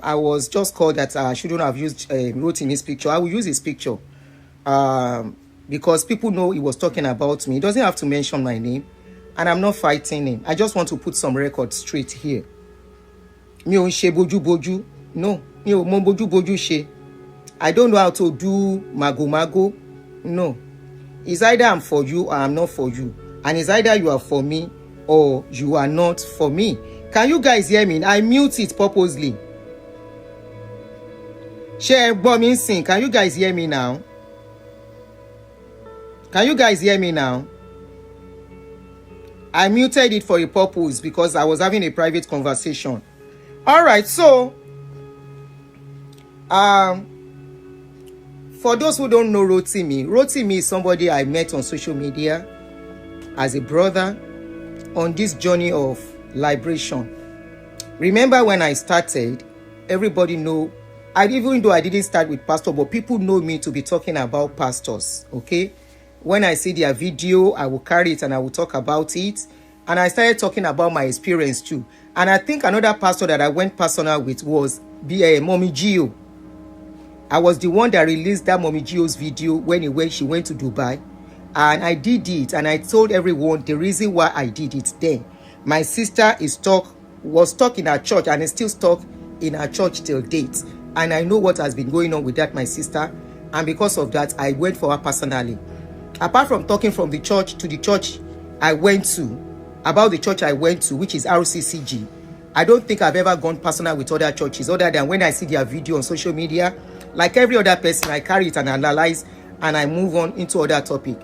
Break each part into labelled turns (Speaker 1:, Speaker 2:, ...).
Speaker 1: I was just called that I shouldn't have used Rotimi's picture. I will use his picture because people know he was talking about me. He doesn't have to mention my name, and I'm not fighting him. I just want to put some records straight here. Mi ò ń ṣe bójú. No, mi ò mọ bójú ṣe. I don't know how to do mago. No. It's either I'm for you or I'm not for you. And it's either you are for me or you are not for me. Can you guys hear me? I mute it purposely. Share bombing sing. Can you guys hear me now? Can you guys hear me now? I muted it for a purpose because I was having a private conversation. All right, so for those who don't know Rotimi is somebody I met on social media as a brother on this journey of liberation. Remember when I started, everybody know, even though I didn't start with pastor, but people know me to be talking about pastors, okay? When I see their video, I will carry it and I will talk about it. And I started talking about my experience too. And I think another pastor that I went personal with was Mommy Gio. I was the one that released that Mommy Gio's video when she went to Dubai. And I did it, and I told everyone the reason why I did it then. My sister was stuck in her church and is still stuck in her church till date. And I know what has been going on with that, my sister. And because of that, I went for her personally. Apart from talking from the church to the church I went to, about the church I went to, which is RCCG, I don't think I've ever gone personal with other churches other than when I see their video on social media. Like every other person, I carry it and analyze and I move on into other topic.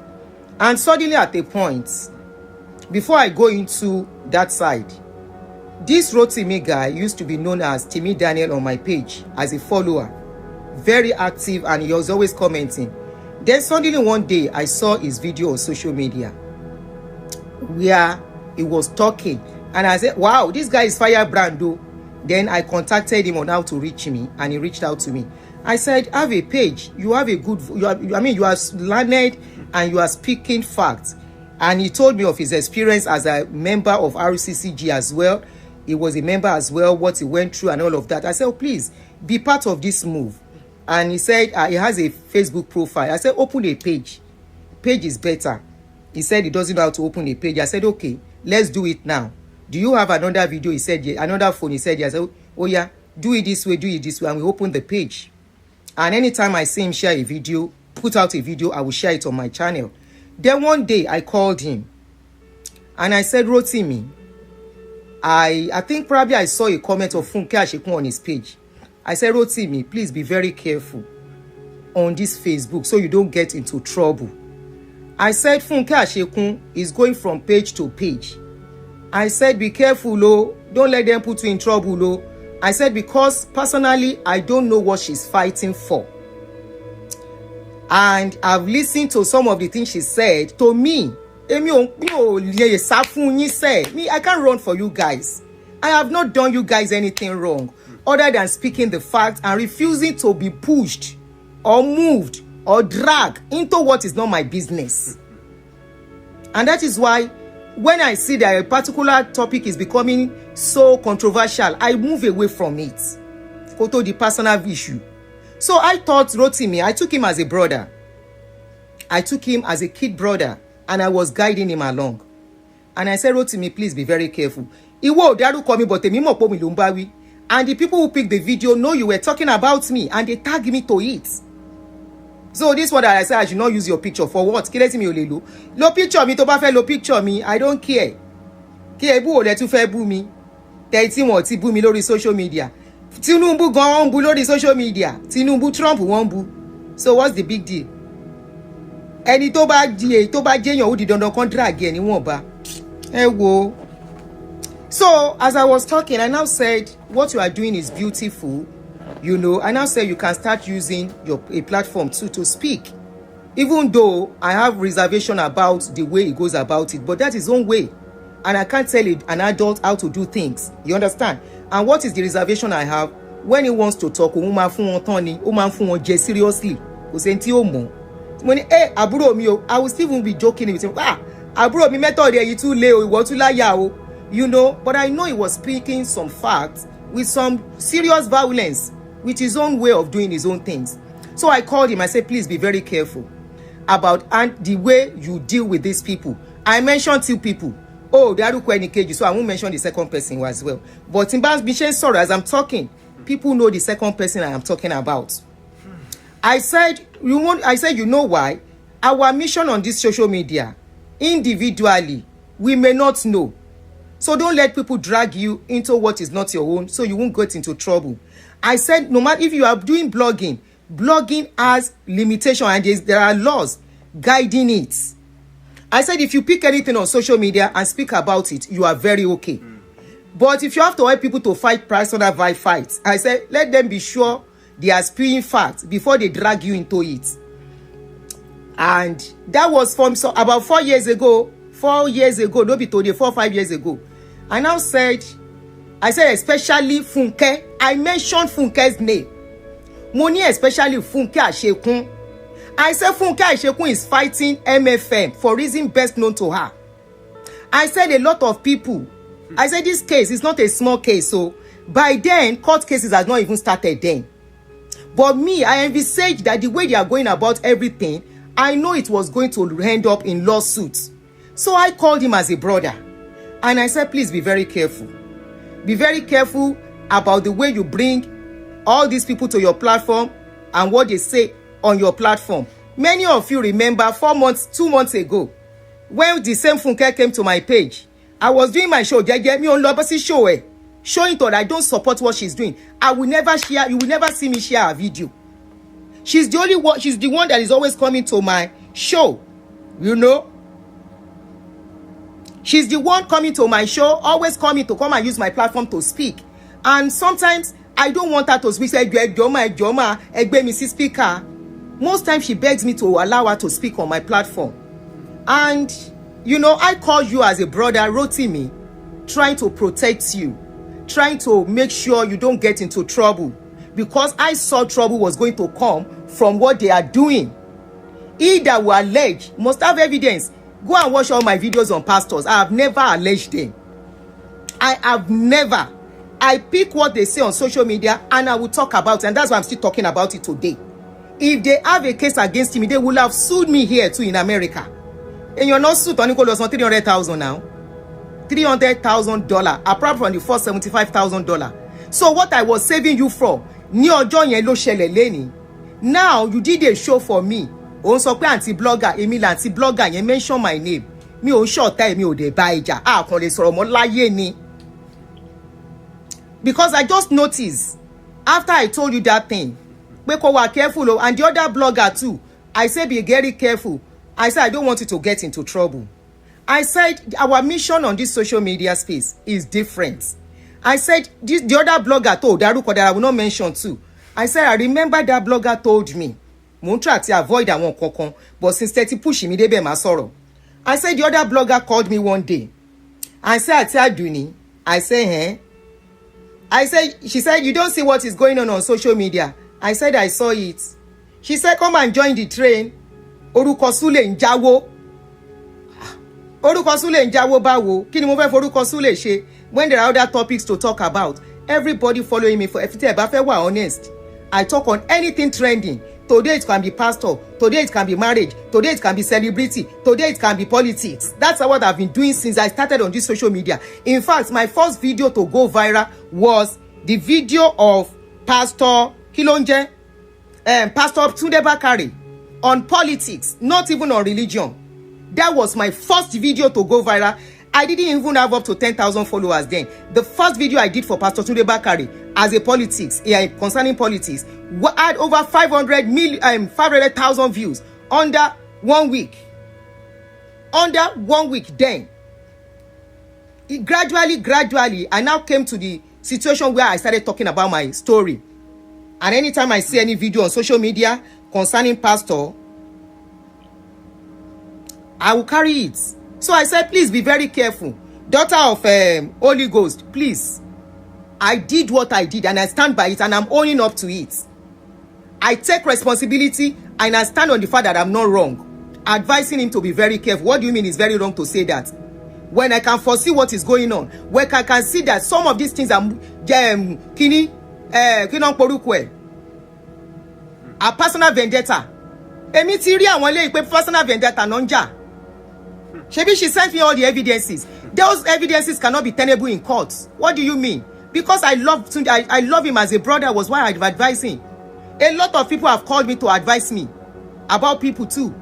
Speaker 1: And suddenly at a point, before I go into that side, this Rotimi guy used to be known as Timmy Daniel on my page as a follower. Very active, and he was always commenting. Then suddenly one day, I saw his video on social media where he was talking. And I said, wow, this guy is firebrand though. Then I contacted him on how to reach me, and he reached out to me. I said, I have a page. You have a good, you are learned and you are speaking facts. And he told me of his experience as a member of RCCG as well. He was a member as well, what he went through and all of that. I said, oh, please be part of this move. And he said he has a Facebook profile. I said, open a page. Page is better. He said he doesn't know how to open a page. I said, okay, let's do it now. Do you have another video? He said, yeah. Another phone? He said, yeah. I said, oh yeah, do it this way, and we open the page. And anytime I see him share a video, put out a video, I will share it on my channel. Then one day I called him and I said, Rotimi, I think probably I saw a comment of Funke Asekun on his page. I said, Rotimi, please be very careful on this Facebook so you don't get into trouble. I said, Funke Asekun is going from page to page. I said, be careful, oh, don't let them put you in trouble, oh. I said, because personally, I don't know what she's fighting for. And I've listened to some of the things she said. To me, I can't run for you guys. I have not done you guys anything wrong other than speaking the facts and refusing to be pushed or moved or dragged into what is not my business. And that is why when I see that a particular topic is becoming so controversial, I move away from it. Go to the personal issue. So I thought Rotimi, I took him as a brother. I took him as a kid brother, and I was guiding him along. And I said, Rotimi, please be very careful. Iwo daru call me, but and the people who picked the video know you were talking about me, and they tagged me to it. So this one that I said, I should not use your picture for what? Lo picture me, to ba fe lo picture me, I don't care. Ke bu o le tu fe bu mi. Tẹ́tí wọn ti bú mi lórí social media. Tinubu gan bú lórí social media. Tinubu Trump wọ́n bú. So what's the big deal? Ẹni tó bá jẹ́yàn ó di dandan kan drag ẹ ni wọ́n bá. Ẹ wo. So as I was talking, I now said, what you are doing is beautiful. You know, I now say you can start using a platform too to speak. Even though I have reservation about the way he goes about it, but that's his own way. And I can't tell an adult how to do things. You understand? And what is the reservation I have? When he wants to talk, seriously. I will still even be joking with him. You know, but I know he was speaking some facts with some serious violence, with his own way of doing his own things. So I called him. I said, please be very careful about and the way you deal with these people. I mentioned 2 people. Oh, Daruko Enikeji, so I won't mention the second person as well. But in Bishen, sorry, as I'm talking, people know the second person I am talking about. I said, you know why? Our mission on this social media, individually, we may not know. So don't let people drag you into what is not your own, so you won't get into trouble. I said, no matter if you are doing blogging, blogging has limitation and there are laws guiding it. I said, if you pick anything on social media and speak about it, you are very okay. But if you have to help people to fight personal fights, I said, let them be sure they are spewing facts before they drag you into it. And that was from about 4 years ago. 4 years ago, no be today, 4 or 5 years ago. I now said, especially Funke. I mentioned Funke's name. Money, especially Funke Asekun. I said Funke Asekun is fighting MFM for reason best known to her. I said a lot of people. I said this case is not a small case. So by then, court cases has not even started then. But me, I envisaged that the way they are going about everything, I know it was going to end up in lawsuits. So I called him as a brother. And I said, please be very careful. Be very careful about the way you bring all these people to your platform and what they say on your platform. Many of you remember 2 months ago, when the same Funke came to my page, I was doing my show, showing that I don't support what she's doing. I will never share, you will never see me share a video. She's the one that is always coming to my show, you know. She's the one coming to my show, always coming to come and use my platform to speak. And sometimes I don't want her to speak. Say, Joma, speaker. Most times she begs me to allow her to speak on my platform. And, you know, I call you as a brother, Rotimi, trying to protect you, trying to make sure you don't get into trouble. Because I saw trouble was going to come from what they are doing. He that will allege must have evidence. Go and watch all my videos on pastors. I have never alleged them. I have never. I pick what they say on social media and I will talk about it. And that's why I'm still talking about it today. If they have a case against me, they will have sued me here too in America. And you're not sued on Nicholas on $300,000 now. $300,000 apart from the first $75,000. So what I was saving you from, now you did a show for me. On so pe anti-blogger, Emil anti-blogger, you mention my name. Me on short time, me o de baija. Kon le sọ̀rọ̀ mọ́ láyé ni. Because I just noticed, after I told you that thing, we careful, and the other blogger too. I said, be very careful. I said, I don't want you to get into trouble. I said, our mission on this social media space is different. I said, the other blogger told, Daruko, that I will not mention too. I said, I remember that blogger told me, mo try to avoid that one kokon, but since 30 push me, debe ma sorrow. I said, the other blogger called me one day. I said, Adunni. I said, she said, you don't see what is going on social media. I said, I saw it. She said, come and join the train. Orúkọ Sule njawo. Orúkọ Sule njawo bawo. Kí ni mo fẹ́ forúkọ Sule ṣe? When there are other topics to talk about, everybody following me for everything. Ẹ bá fẹ́ wà honest. I talk on anything trending. Today it can be pastor. Today it can be marriage. Today it can be celebrity. Today it can be politics. That's what I've been doing since I started on this social media. In fact, my first video to go viral was the video of Pastor Kilonje, Pastor Tunde Bakari on politics, not even on religion. That was my first video to go viral. I didn't even have up to 10,000 followers then. The first video I did for Pastor Tunde Bakari as a politics, concerning politics, had over 500,000 views under 1 week. Under 1 week then. Gradually, I now came to the situation where I started talking about my story. And anytime I see any video on social media concerning pastor, I will carry it. So I said, please be very careful. Daughter of Holy Ghost, please. I did what I did and I stand by it and I'm owning up to it. I take responsibility and I stand on the fact that I'm not wrong. Advising him to be very careful. What do you mean it's very wrong to say that? when I can foresee what is going on, when I can see that some of these things are a personal vendetta. Èmi ti rí àwọn eléyìí pé personal vendetta non jà. Shebi she sent me all the evidences. Those evidences cannot be tenable in court. What do you mean? Because I love him as a brother was why I advise him. A lot of people have called me to advise me about people too.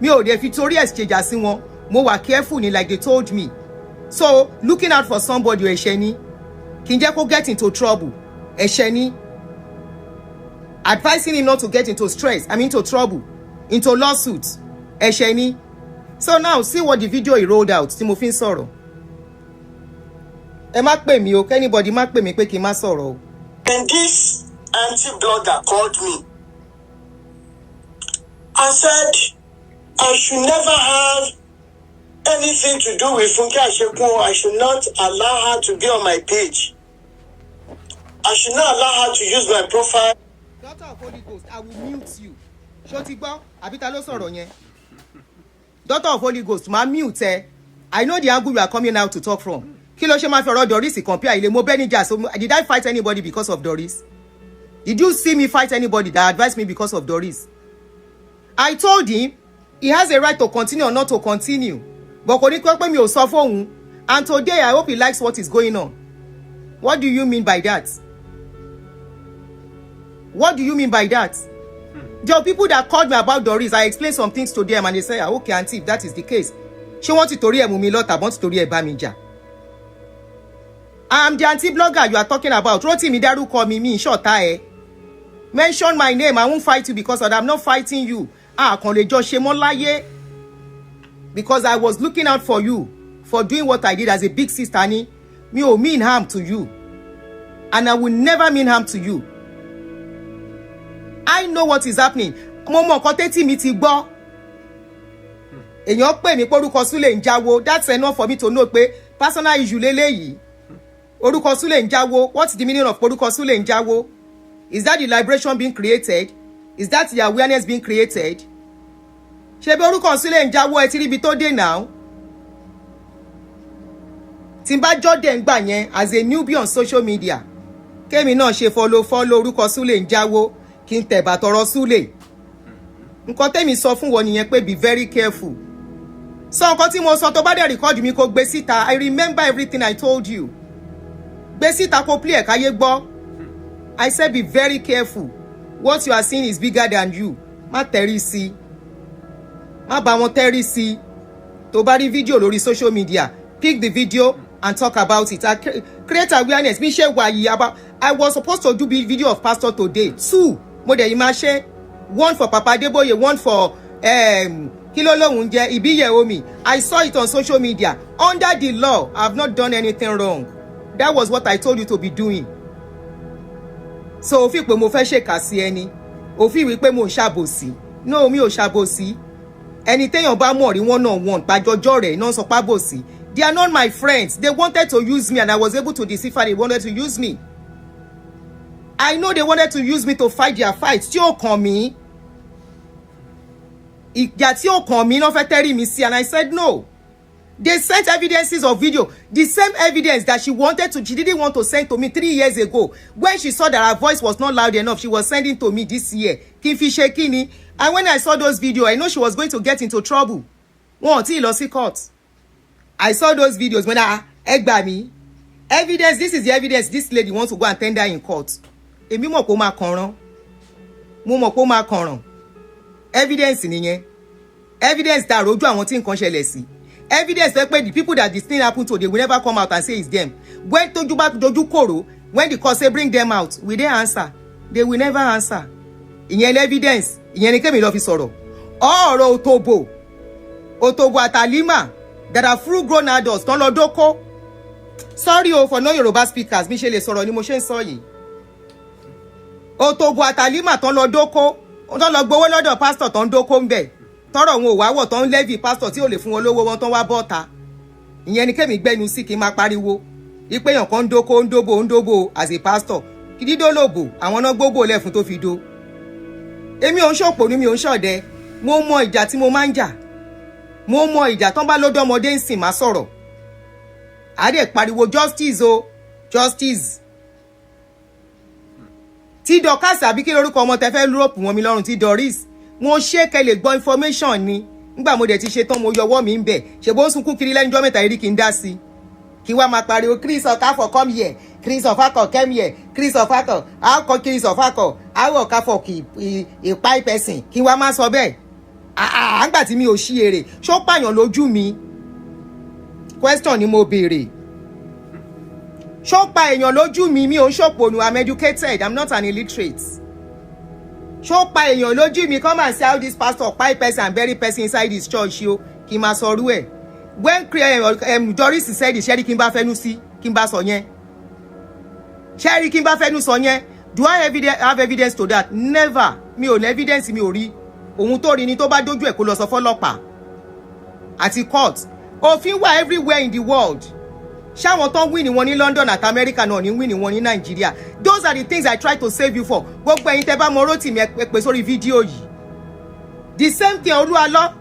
Speaker 1: Mi ò dé fi torí exchange sí wọn. Mo wà careful ni like they told me. So looking out for somebody ẹ̀ṣẹ̀ ni. Kí n jẹ́ kó get into trouble. Ẹ̀ṣẹ̀ ni. Advising him not to get into stress, into trouble, into lawsuits. Ẹ̀ṣẹ̀ ni. So now see what the video he rolled out. Tí mo fi ń sọ̀rọ̀. Ẹ má pè mí o, anybody má pè mí pé kí n má sọ̀rọ̀ o.
Speaker 2: And this anti-blogger called me and said I should never have anything to do with Funke Asekun. I should not allow her to be on my page. I should not allow her to use my profile.
Speaker 1: Daughter of Holy Ghost, I will mute you. Ṣó ti gbọ́? Àbí ta ló sọ̀rọ̀ yẹn? Daughter of Holy Ghost, ma mute ẹ. I know the angle you are coming out to talk from. Kí ló ṣe máa fi ọ̀rọ̀ Doris compare ilé mo Benija. So did I fight anybody because of Doris? Did you see me fight anybody that advised me because of Doris? I told him he has a right to continue or not to continue. But kò ní pé mi ò sọ fóun. And today I hope he likes what is going on. What do you mean by that? What do you mean by that? There are people that called me about Doris. I explained some things to them and they say, okay, auntie, if that is the case. She wants to torí ẹ̀ mú mi lọ́tà, want to torí ẹ̀ bá mi jà. I am the anti-blogger you are talking about. Rotimi dárúkọ mi ṣọ̀tá ẹ. Mention my name. I won't fight you because of that. I'm not fighting you. Kàn lè jọ ṣe mọ́ láyé. Because I was looking out for you for doing what I did as a big sister ni. Mi ò mean harm to you. And I will never mean harm to you. I know what is happening. Mo mọ nǹkan tẹ́tí mi ti gbọ́. Èèyàn pè mí pé orúkọ Sule ń jáwó. That's enough for me to know pé personal issue lélẹ́yìí. Orúkọ Sule ń jáwó. What's the meaning of orúkọ Sule ń jáwó? Is that the liberation being created? Is that the awareness being created? Ṣé bí orúkọ Sule ń jáwó ẹ ti rí ibi tó dé now? Tí n bá jọ́dẹ̀ ń gbà yẹn as a newbie on social media. Kémi náà ṣe follow orúkọ Sule ń jáwó. Kí n tẹ̀bà tọrọ Sule. Nǹkan tẹ́mi sọ fún wọn nìyẹn pé be very careful. Sọ nǹkan tí mo sọ tó bá dẹ̀ record mi kó gbé síta. I remember everything I told you. Gbé síta kó play ẹ̀ káyé gbọ́. I said be very careful. What you are seeing is bigger than you. Má tẹ̀rí sí. Má bá wọn tẹ̀rí sí. Tó bá rí video lórí social media, pick the video and talk about it. Create awareness. Mi ṣe wàyí about. I was supposed to do video of pastor today. 2. Mo dẹ̀ yìí máa ṣe. 1 for Papa Adeboye, 1 for Kilo Lohun jẹ́ Ibiye Omi. I saw it on social media. Under the law, I have not done anything wrong. That was what I told you to be doing. So ó fi pé mo fẹ́ ṣèkà sí ẹni. Ó fi wí pé mo ṣàbòsí. No, mi ò ṣàbòsí. Ẹni téèyàn bá mọ̀ rí one-on-one pàjọjọ́ rẹ̀ náà sọ pábòsí. They are not my friends. They wanted to use me and I was able to deceive her. They wanted to use me. I know they wanted to use me to fight their fights. Tí ó kàn mí. Ìjà tí ó kàn mí náà fẹ́ tẹ́rí mi sí and I said no. They sent evidences of video. The same evidence that she didn't want to send to me 3 years ago. When she saw that her voice was not loud enough, she was sending to me this year. Kí n fi ṣe kíni. And when I saw those videos, I know she was going to get into trouble. Wọ́n tí lọ sí court. I saw those videos when ẹ gbà mí. Evidence, this is the evidence this lady wants to go and tender in court. Èmi mọ̀ pé ó máa kànràn. Mo mọ̀ pé ó máa kànràn. Evidence nìyẹn. Evidence that rojú àwọn tí nǹkan ṣẹlẹ̀ sí. Evidence that the people that this thing happened to, they will never come out and say it's them. When tójú bá dojú kòrò, when the court say bring them out, will they answer? They will never answer. Ìyẹn evidence. Ìyẹn ni kémi lọ fi sọ̀rọ̀. Ọ̀rọ̀ Otobo àtàlímà that are full grown adults tán lọ dóko. Sorry for no Yoruba speakers, mi ṣe lè sọ̀rọ̀ ni mo ṣe ń sọ yìí. Otobo àtàlímà tán lọ dóko. Tán lọ gbowó lọ́dọ̀ pastor tán dóko ń bẹ̀. Tọ́rọ̀ wọn ò wá wọ̀ tán levy pastor tí ò lè fún wọn lówó wọn tán wá bọ́ta. Ìyẹn ni kémi gbẹ́nu sí kí n máa pariwo. Ipe èèyàn kan ń dóbo as a pastor. Kí dídó lòbò àwọn náà gbóbò lẹ̀ fún tó fi dó. Èmi ò ń ṣòpònú mi ò ń ṣọ̀dẹ. Mo mọ ìjà tí mo máa ń jà. Mo mọ ìjà tán bá lọ́dọ̀ ọmọdé ń sìn máa sọ̀rọ̀. Adé pariwo justice o, justice. Tí Dorcas àbí kí lórúkọ ọmọ tẹ́ fẹ́ lúròpù wọn mi lọ́rùn tí Doris. Mo ṣe kẹ́ lè gbọ́ information ni. Nígbà mo dẹ̀ ti ṣe tán mo yọwọ́ mi ń bẹ̀. Ṣé bó ń sunkún kiri lẹ́nu ọjọ́ mẹ́ta rí kí n dá sí. Kí wá máa pariwo Chris Okafor come here, Chris Okafor come here, Chris Okafor, how come Chris Okafor, how Okafor kì í pa person. Kí wá máa sọ bẹ́ẹ̀. Àgbà tí mi ò ṣí èrè. Ṣó pààyàn lójú mi? Question ni mo béèrè. Ṣó pa èèyàn lójú mi? Mi ò ń ṣòpònú. I'm educated. I'm not an illiterate. Ṣó pa èèyàn lójú mi? Come and see how this pastor kpai person and bury person inside his church yo. Kí máa sọ rú ẹ̀. When Doris said it, Sherry kí n bá fẹ́nu sí, kí n bá sọ yẹn. Sherry kí n bá fẹ́nu sọ yẹn. Do I have evidence to that? Never. Mi ò ní evidence mi ò rí. Ohun tó rí ni tó bá dójú ẹ̀ kó lọ sọ fọ́lọ́pàá. Àti court. Òfin wà everywhere in the world. Ṣáwọn tó win wọn ní London àti America náà ní win wọn ní Nigeria. Those are the things I try to save you for. Gbogbo ẹ̀yin tẹ́ bá mọ Rotimi ẹ pè sórí fídíò yìí. The same thing Oluwalo.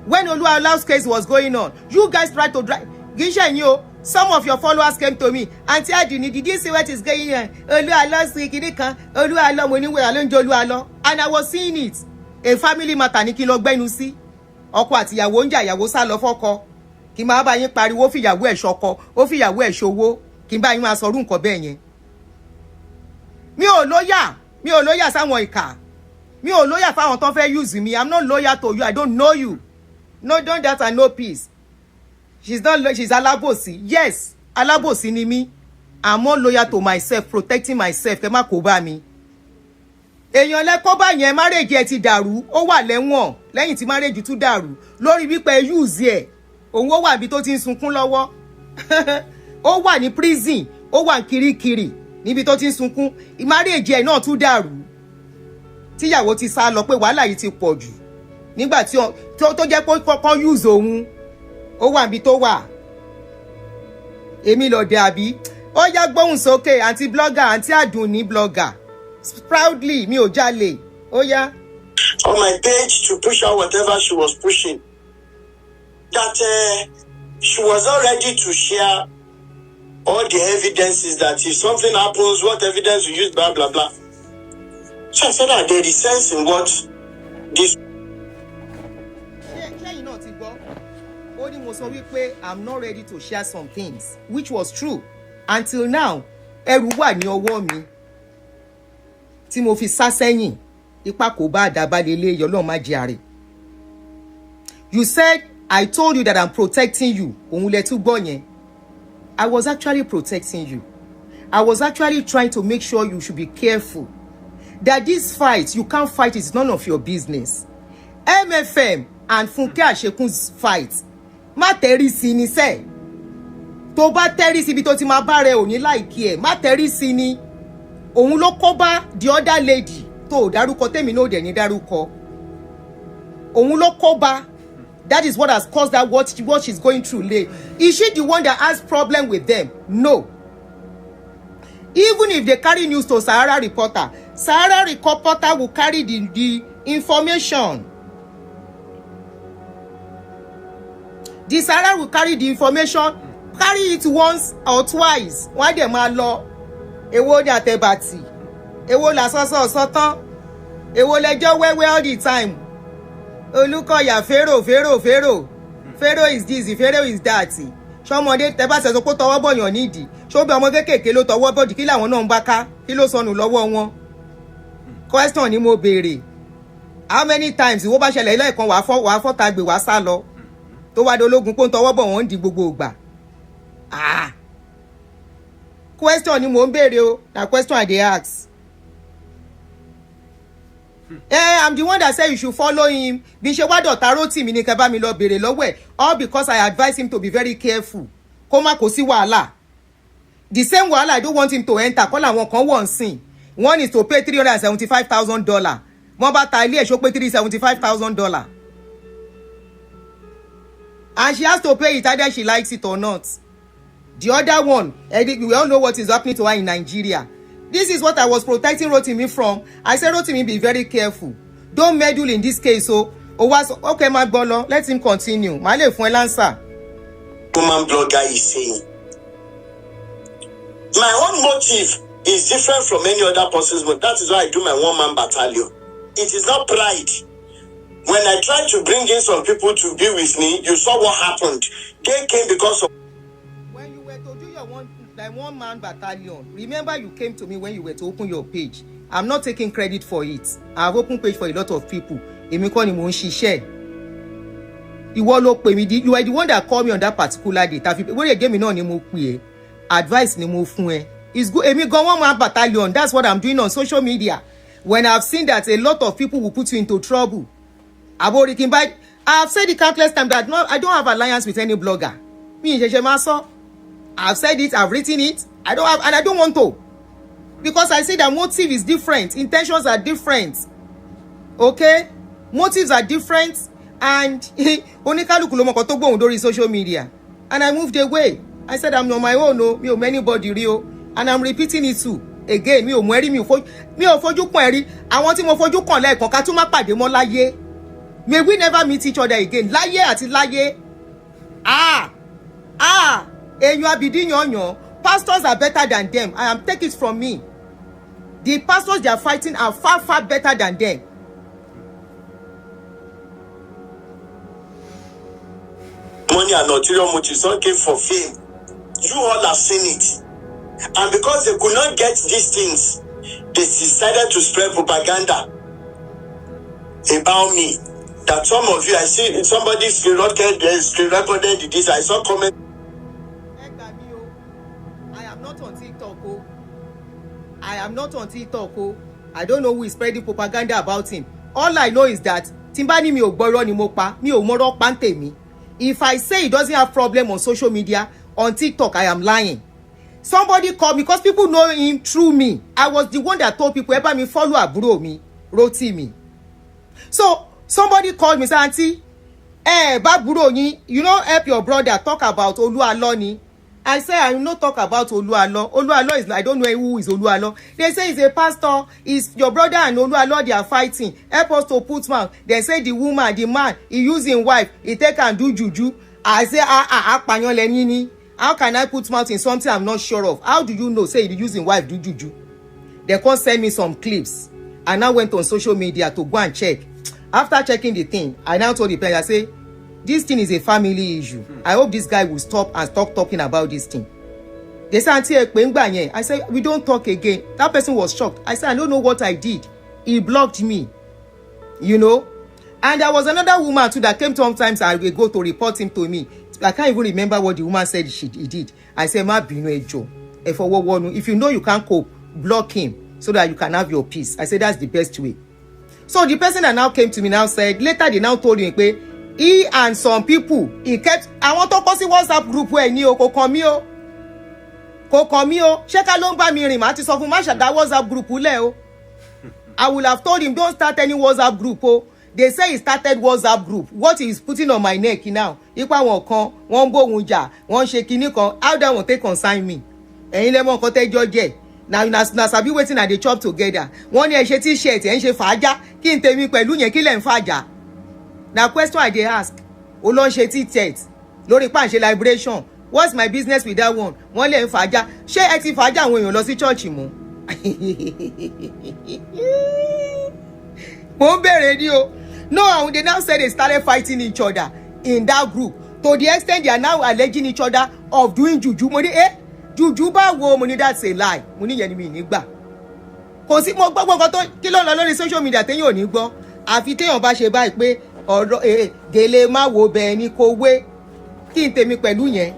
Speaker 1: When Oluwalo's case was going on, you guys tried to drive. Gisha, you, some of your followers came to me. Auntie Adunni, did you see what is going on? Oluwalo's kidika. Oluwalo, when you were alone, Oluwalo. And I was seeing it. A family matter ni kí ló gbénu sí. Ọkọ àti ìyàwó ń jà, ìyàwó sá lọ fọ́kọ. Kí máa bá yín pariwo fi ìyàwó ẹ̀ ṣọkọ, ó fi ìyàwó ẹ̀ ṣòwò. Kí bá yín máa sọ rú nǹkan bẹ́ẹ̀ yẹn. Mi ò lóyà sáwọn ìkà. Mi ò lóyà fáwọn tó fẹ́ use me. I'm not loyal to you. I don't know you. No, don't that and no peace. She's alábòsí. Yes, alábòsí ni mí. I'm more loyal to myself, protecting myself. Kẹ́ má kó bá mi. Èèyàn lẹ kó bá yẹn, marriage ẹ ti dàrú. Ó wà lẹ́wọ̀n lẹ́yìn tí marriage tún dàrú. Lórí wípé use ẹ̀. Òun ó wà bí tó ti ń sunkún lọ́wọ́. Ó wà ní prison. Ó wà kirikiri níbi tó ti ń sunkún. Marriage ẹ̀ náà tún dàrú. Tíyàwó ti sá lọ pé wàhálà yìí ti pọ̀ jù. Nígbà tí tó jẹ́ pé kọ́kọ́ use òun ó wà níbi tó wà. Èmi lọ dé àbí ó yá gbóhùn sókè àǹtí blogger àǹtí Adunni blogger proudly mi ò jalè ó yá.
Speaker 2: On my page to push out whatever she was pushing, that she was not ready to share all the evidences that if something happens, what evidence you use, blah blah blah. So I said that there is sense in what this.
Speaker 1: Mo sọ wípé I'm not ready to share some things, which was true until now. Ẹrù wà ní ọwọ́ mi tí mo fi sá sẹ́yìn ipa kò bá àdàbà lélẹ̀ yọ lọ́ọ́ má jẹ́ àrè. You said I told you that I'm protecting you. Òun lẹ tún gbọ́ yẹn. I was actually protecting you. I was actually trying to make sure you should be careful. That this fight, you can't fight, it's none of your business. MFM and Funke Asekun's fight. Má tẹrí sí ni sẹ́. Tó bá tẹrí sí ibi tó ti máa bá rẹ ò ní láìkí ẹ̀. Má tẹrí sí ni. Òun ló kó bá the other lady tó dárúkọ tèmi náà dẹ̀ ní dárúkọ. Òun ló kó bá. That is what has caused that what she's going through late. Is she the one that has problem with them? No. Even if they carry news to Sahara reporter will carry the information. The Sahara will carry the information, carry it once or twice. Why dem máa lọ? Èwo ni àtẹ̀bàtì? Èwo la sọ́sọ́ sọ́tán? Èwo lẹ́jọ́ wẹ́wẹ́ all the time? Olùkọ́yà Pharaoh is this, Pharaoh is that. Ṣọmọdé tẹ́ bá ṣẹ̀ṣọ́ pé tọwọ́ bọ̀yàn nídìí. Ṣó bí ọmọ kékèké ló tọwọ́ bọ̀dì kí làwọn náà ń bá ká? Kí ló sọnù lọ́wọ́ wọn? Question ni mo béèrè. How many times ìwọ bá ṣẹlẹ̀ lẹ́ẹ̀kan wàá fọ́ta gbé wàá sá lọ? Tó wá dológun pé ń tọwọ́ bọ̀ wọ́n di gbogbo ìgbà. Question ni mo ń béèrè o. Na question I dey ask. I'm the one that said you should follow him. Bí ṣe wá dọ̀tá Rotimi ní kẹ́ bá mi lọ béèrè lọ́wọ́ ẹ̀. All because I advise him to be very careful. Kó má kó sí wàhálà. The same wahala I don't want him to enter. Kọ́ làwọn kan wọ̀ ń sìn. One is to pay $375,000. Wọ́n bá ta ilé ẹ̀ ṣó pé $375,000. And she has to pay it either she likes it or not. The other one, we all know what is happening to her in Nigeria. This is what I was protecting Rotimi from. I said, Rotimi, be very careful. Don't meddle in this case. Okay, my brother, let him continue. My lè fún ẹ answer.
Speaker 2: Woman blogger is saying My own motive is different from any other person's motive. That is why I do my one-man battalion. It is not pride. When I tried to bring in some people to be with me, you saw what happened. They came because of...
Speaker 1: When you were to do your one-man battalion, remember you came to me when you were to open your page. I'm not taking credit for it. I have opened page for a lot of people. Èmi kọ́ ni mò ń ṣiṣẹ́. Ìwọ ló pè mí. You are the one that called me on that particular day. Tàfi wọ́n lè gé mi náà ni mo pè é. Advice ni mo fún ẹ. It's good. Èmi gan one-man battalion. That's what I'm doing on social media. When I've seen that a lot of people will put you into trouble. I have said it countless times that I don't have alliance with any blogger. I've said it, I've written it. I don't want to. Because I say that motive is different. Intentions are different. Okay? Motives are different. And social media. And I moved away. I said I'm on my own, no, me or anybody real. And I'm repeating it too. Again, me o mweri me o fojú kan eri. Àwọn tí mo fojú kan lẹ́ẹ̀kan ká tún má pàdé mọ́ láyé. May we never meet each other again. Láyé àti láyé. Èyàn abidi yanyan. Pastors are better than them. Take it from me. The pastors they are fighting are far, far better than them.
Speaker 2: Money and ulterior motives don't came for fame. You all have seen it. And because they could not get these things, they decided to spread propaganda about me. That some of you, I see somebody screen recorded this. I saw comment.
Speaker 1: I am not on TikTok. I am not on TikTok. I don't know who is spreading propaganda about him. All I know is that Timbani mi ò gbọ́rọ̀ ni mo pa, mi ò mọ̀rọ̀ pa ntèmi. If I say he doesn't have problem on social media, on TikTok, I am lying. Somebody called me because people know him through me. I was the one that told people, "Eba mi follow àbúrò mi, Rotimi." So somebody called me, say, "Auntie, àbúrò yín, you know, help your brother talk about Oluwaloni." I say, I will not talk about Oluwalo. Oluwalo is, I don't know who is Oluwalo. They say he's a pastor. Is your brother and Oluwalo, they are fighting. Help us to put mouth. They say the woman, the man, he using wife, he take and do juju. I say, how can I put mouth in something I'm not sure of? How do you know? Say he using wife, do juju. They can't send me some clips. I now went on social media to go and check. After checking the thing, I now told the parents, I say, this thing is a family issue. I hope this guy will stop talking about this thing. They say, Auntie, I said, we don't talk again. That person was shocked. I said, I don't know what I did. He blocked me. You know? And there was another woman too that came sometimes I will go to report him to me. I can't even remember what the woman said he did. I said, Ma binu ejo. If you know you can't cope, block him so that you can have your peace. I said, that's the best way. So the person that now came to me now said, later they now told me, he and some people, he kept, I want to post WhatsApp group where ni o ko kan mi o. Ṣé ká ló ń bá mi rìn, màá ti sọ fún má ṣàdá WhatsApp group lẹ̀ o. I will have told him, don't start any WhatsApp group o. They say he started WhatsApp group. What he is putting on my neck now? Ipa wọn kan, wọ́n bóhun jà, wọ́n ṣe kinní kan. How that won't take consign me? Ẹ̀yin lẹ mọ̀ nǹkan tẹ́jọ́ jẹ́. Now na sabi wetin na dey chop together. Wọ́n ní ẹ ṣe t-shirt, ẹ ń ṣe fàájà. Kí n tèmi pẹ̀lú yẹn kí lẹ̀ ń fàájà. Now question I dey ask, o lọ ṣe t-shirt lórí pàǹṣẹ liberation. What's my business with that one? Wọ́n lè ń fàájà. Ṣé ẹ ti fàájà àwọn èèyàn lọ sí church mọ́? Mo ń bèrè ni o. No, they now said they started fighting each other in that group. To the extent they are now alleging each other of doing juju. Mo ní juju báwo? Mo ní that's a lie. Mo ní yẹn ni mi ní gbà. Kò sí mo gbọ́ nǹkan tó kí ló ń lọ lórí social media téèyàn ò ní gbọ́. Àfi téèyàn bá ṣe báyìí pé ọ̀rọ̀ gèlè má wo bẹ́ẹ̀ ni kò wé kí n tèmi pẹ̀lú yẹn.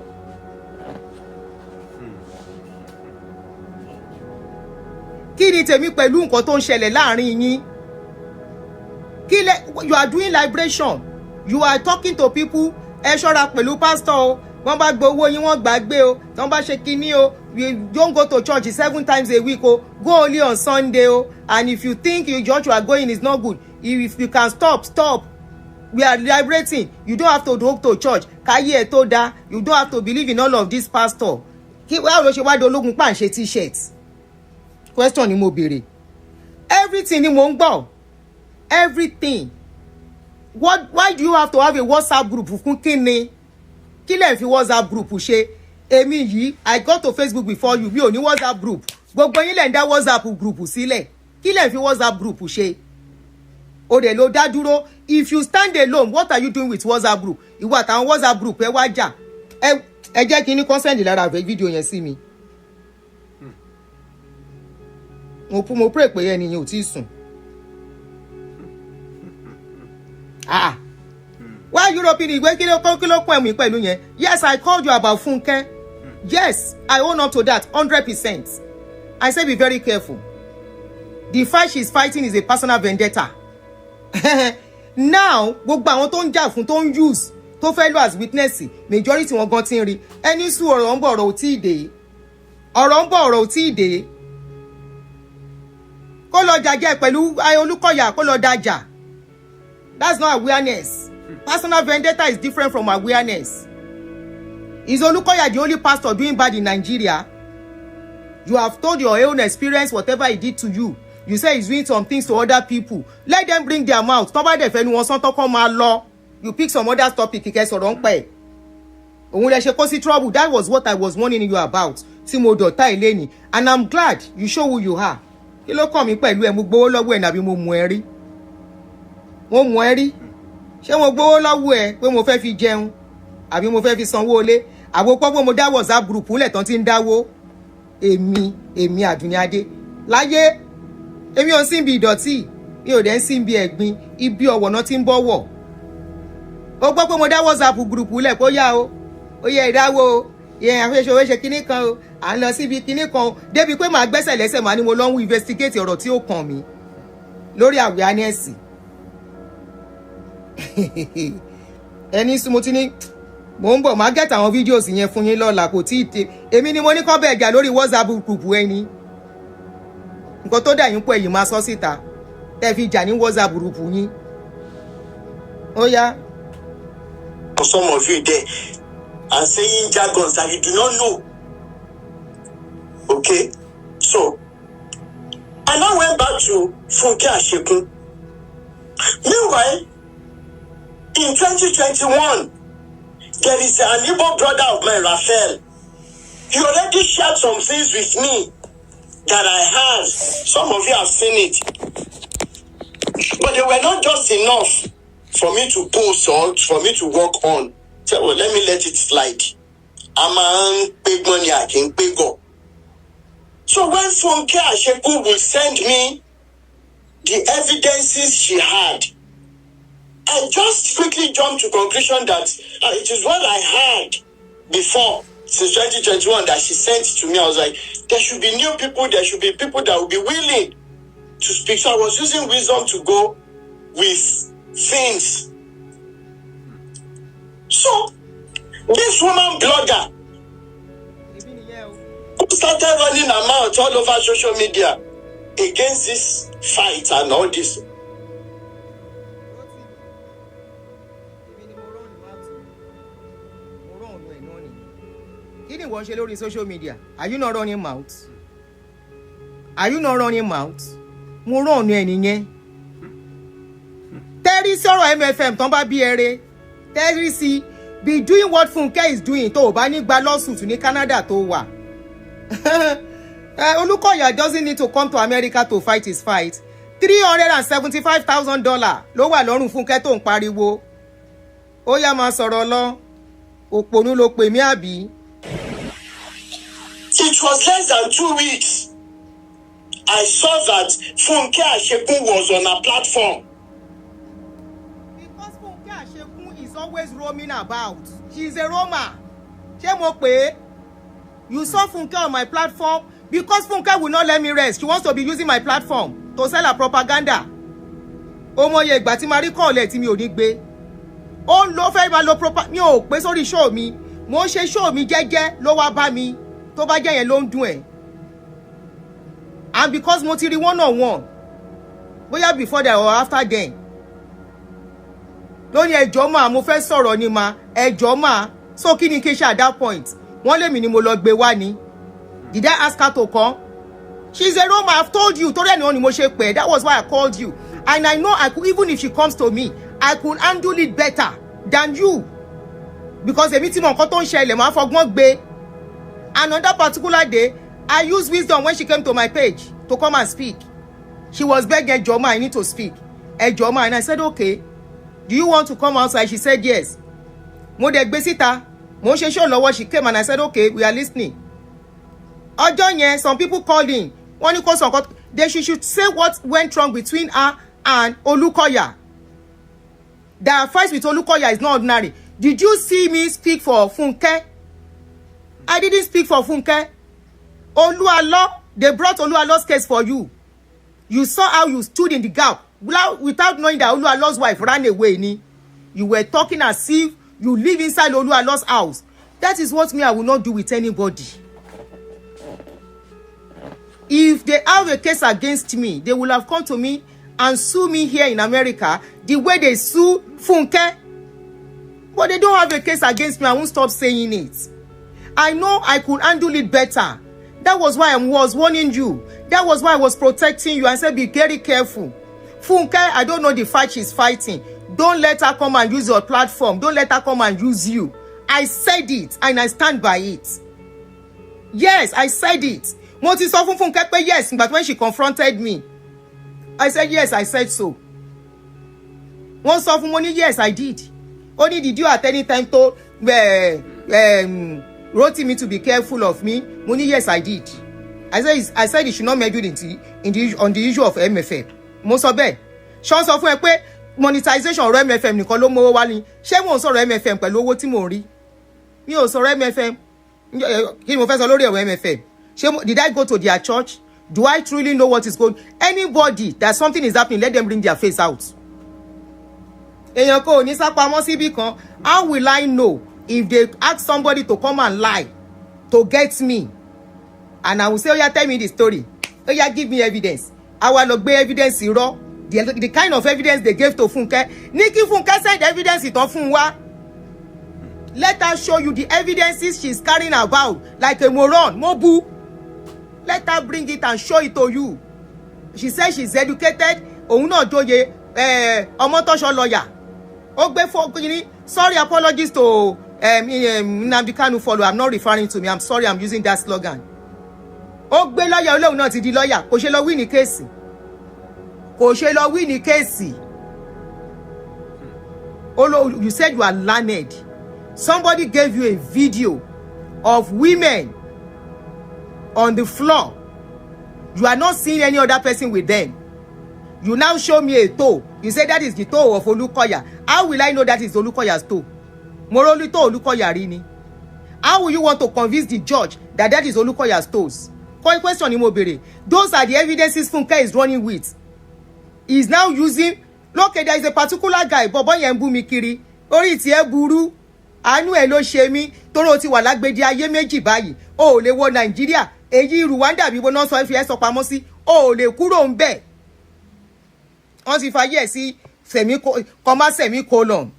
Speaker 1: Kí ni tèmi pẹ̀lú nǹkan tó ń ṣẹlẹ̀ láàrin yín? You are doing liberation. You are talking to people. Ẹ ṣọ́ra pẹ̀lú pastor o. Wọ́n bá gbowó yín wọ́n gbàgbé o. Wọ́n bá ṣe kinní o. You don't go to church 7 times a week o. Go only on Sunday o. And if you think your church you are going is not good, if you can stop. We are liberating. You don't have to go to church. Káyé ẹ̀ tó dá. You don't have to believe in all of this pastor. Kí wá ló ṣe wá dológun pàǹṣẹ t-shirt. Question ni mo béèrè. Everything ni mo ń gbọ́. Everything. Why do you have to have a WhatsApp group fún kíni? Kí lẹ fi WhatsApp group ṣe? èmi yìí I got to Facebook before you, mi ò ní WhatsApp group. Gbogbo yín lẹ̀ ń dá WhatsApp group sílẹ̀. Kí lẹ̀ ń fi WhatsApp group ṣe? O dẹ̀ ló dá dúró. If you stand alone, what are you doing with WhatsApp group? Ìwọ àtàwọn WhatsApp group ẹ wá jà. Ẹ jẹ́ kí ní consent lára fídíò yẹn sí mi. Mo pray pé ẹni yẹn ò tí sùn. Why European ìwé kí ló pọ̀ ẹ̀mí pẹ̀lú yẹn? Yes, I called you about Funke. Yes, I own up to that 100%. I say be very careful. The fight she's fighting is a personal vendetta. Now, gbogbo àwọn tó ń jà fún tó ń use tó fẹ́ lò as witness, majority wọn gan ti ń rí. Ẹni sùn ọ̀rọ̀ ń bọ̀ ọ̀rọ̀ ò tí ì dé. Ọ̀rọ̀ ń bọ̀ ọ̀rọ̀ ò tí ì dé. Kó lọ jàjẹ́ pẹ̀lú Olúkọ̀yà kó lọ dájà. That's not awareness. Personal vendetta is different from awareness. Is Olukoya the only pastor doing bad in Nigeria? You have told your own experience, whatever he did to you. You say he's doing some things to other people. Let them bring their mouth. Nobody if anyone wants to come along. You pick some other topic, you get so wrong pay. Ohun lè ṣe kó sí trouble. That was what I was warning you about. Tí mo dọ̀tá Eleni. And I'm glad you show who you are. Kí ló kàn mí pẹ̀lú ẹ mo gbowó lọ́wọ́ ẹ nàbí mo mú ẹ rí. Mo mú ẹ rí. Ṣé mo gbowó lọ́wọ́ ẹ pé mo fẹ́ fi jẹun àbí mo fẹ́ fi sanwó ilé àbò pọ́pọ́ mo dá WhatsApp group ńlẹ̀ tán tí ń dáwó èmi Adunni Adé láyé èmi ò sí ibi ìdọ̀tí mi ò dẹ̀ ń sí ibi ẹ̀gbin ibi ọ̀wọ̀ náà tí ń bọ̀wọ̀ ó gbọ́ pé mo dá WhatsApp group ńlẹ̀ kó yá o ó yẹ ìdáwó o yẹ àfẹ́sọ̀wé ṣe kinní kan o à ń lọ síbi kinní kan o débi pé màá gbẹ́sẹ̀ lẹ́sẹ̀ màá ní mo lọ ń investigate ọ̀rọ̀ tí ó kàn mí lórí awareness ẹni sún mo ti ní mo ń bọ̀ máa get àwọn videos yẹn fún yín lọ́la kò tí ì tẹ èmi ni mo ní kọ́ bẹ́ẹ̀ jà lórí WhatsApp group ẹni nǹkan tó dà yín pọ̀ èyí máa sọ síta tẹ́ fi jà ní WhatsApp group yín ó yá.
Speaker 2: Some of you there are saying jargons that you do not know. Okay, so I now went back to Funke Asekun. Meanwhile, in 2021, there is an Igbo brother of mine, Raphael. He already shared some things with me that I have. Some of you have seen it. But they were not just enough for me to post or for me to work on. So, well, let me let it slide. I'm a big money, I can pay go. So when Funke Asekun will send me the evidences she had, I just quickly jumped to conclusion that it is what I had before, since 2021, that she sent to me. I was like, there should be new people, there should be people that will be willing to speak. So I was using wisdom to go with things. So, this woman blogger who started running her mouth all over social media against this fight and all this.
Speaker 1: Kí ni wọ́n ṣe lórí social media? Are you not running mouth? Are you not running mouth? Mo rán ọ̀nà ẹni yẹn. Tẹ́rí sọ̀rọ̀ MFM tán bá bí eré. Tẹ́rí sí be doing what Funke is doing tó o bá ní gba lawsuit ní Canada tó wà. Olukoya doesn't need to come to America to fight his fight. $375,000 ló wà lọ́rùn Funke tó ń pariwo. Ó yá máa sọ̀rọ̀ lọ. Òpònú ló pè mí àbí.
Speaker 2: It was less than 2 weeks. I saw that Funke Asekun was on a platform.
Speaker 1: Because Funke Asekun is always roaming about. She's a roamer. Ṣé mo pé? You saw Funke on my platform because Funke will not let me rest. She wants to be using my platform to sell her propaganda. Ó mọ iye ìgbà tí màá rí kọ́ọ̀lẹ̀ tí mi ò ní gbé. Ó lọ fẹ́ máa lo propaganda. Mi ò pé sórí show mi. Mo ṣe show mi jẹ́jẹ́ ló wá bá mi. Tó bá jẹ́ yẹn ló ń dùn ẹ̀. And because mo ti rí one on one. Bóyá before that or after then. Lóní ẹjọ́ máa mo fẹ́ sọ̀rọ̀ ni ma. Ẹjọ́ máa. So kí ni kí n ṣe at that point? Wọ́n lé mi ni mo lọ gbé wá ni. Did I ask her to come? She's a Roma. I've told you. Torí ẹni wọn ni mo ṣe pè. That was why I called you. And I know I could, even if she comes to me, I could handle it better than you. Because èmi tí mo nǹkan tó ń ṣẹlẹ̀ máa fọgbọ́n gbé. And on that particular day, I used wisdom when she came to my page to come and speak. She was begging, Joma, I need to speak. Joma, and I said, okay. Do you want to come outside? She said, yes. Mo de gbe síta. Mo ṣe show lọ́wọ́. She came and I said, okay, we are listening. Ọjọ́ yẹn, some people called in. Wọ́n ní kó sọ nǹkan. They should say what went wrong between her and Olukoya. The fight with Olukoya is not ordinary. Did you see me speak for Funke? I didn't speak for Funke. Olualo, they brought Olualo's case for you. You saw how you stood in the gap without knowing that Olualo's wife ran away. You were talking as if you live inside Olualo's house. That is what I will not do with anybody. If they have a case against me, they will have come to me and sue me here in America the way they sue Funke. But they don't have a case against me. I won't stop saying it. I know I could handle it better. That was why I was warning you. That was why I was protecting you. I said, be very careful. Funke, I don't know the fight she's fighting. Don't let her come and use your platform. Don't let her come and use you. I said it and I stand by it. Yes, I said it. Mo ti sọ fún Funke pé yes, but when she confronted me, I said, yes, I said so. Wọ́n sọ fún mo ní, yes, I did. Only did you at any time told Rotimi to be careful of me? Mo ní, yes, I did. I said it should not meddle on the issue of MFM. Mo sọ bẹ́ẹ̀. Ṣé sọ fún ẹ pé monetization ọ̀rọ̀ MFM nìkan ló mówó wá ni? Ṣé mo ń sọ̀rọ̀ MFM pẹ̀lú owó tí mo ń rí? Mi ò sọ̀rọ̀ MFM. Kí ni mo fẹ́ sọ lórí ọ̀rọ̀ MFM? Did I go to their church? Do I truly know what is going on? Anybody that something is happening, let them bring their face out. Èèyàn kò ní sá pamọ́ síbí kan. How will I know if they ask somebody to come and lie to get me? And I will say, oh yeah, tell me the story. Oh yeah, give me evidence. I will log evidence irọ́. The kind of evidence they gave to Funke. Nikki Funke said evidence it on Funwa. Let her show you the evidences she's carrying about like a moron. Mobu. Let her bring it and show it to you. She says she's educated. Ohun náà joyè Omotosho lawyer. Ó gbé for sorry, apologies to Nnamdi Kanu follow. I'm not referring to me. I'm sorry, I'm using that slogan. Ó gbé lawyer Olóhun náà ti di lawyer. Kò ṣe lọ win ní case. Kò ṣe lọ win ní case. Olo, you said you are learned. Somebody gave you a video of women on the floor. You are not seeing any other person with them. You now show me a toe. You say that is the toe of Olukoya. How will I know that is Olukoya's toe? Moroli toe Olukoya rini. How will you want to convince the judge that that is Olukoya's toes? Question imobere. Those are the evidences Funke is running with. He is now using. Look, there is a particular guy. Bobo yembu mikiri. Ori ti e buru. Anu ẹ ló ṣe mí. Toro ti wà lágbèdì ayé méjì báyìí. O lè wọ Nigeria. Èyí Rwanda bí wọ́n sọ fi ẹ sọ pamọ́ sí. O lè kúrò ńbẹ̀. Wọ́n ti fàyè sí semicolon.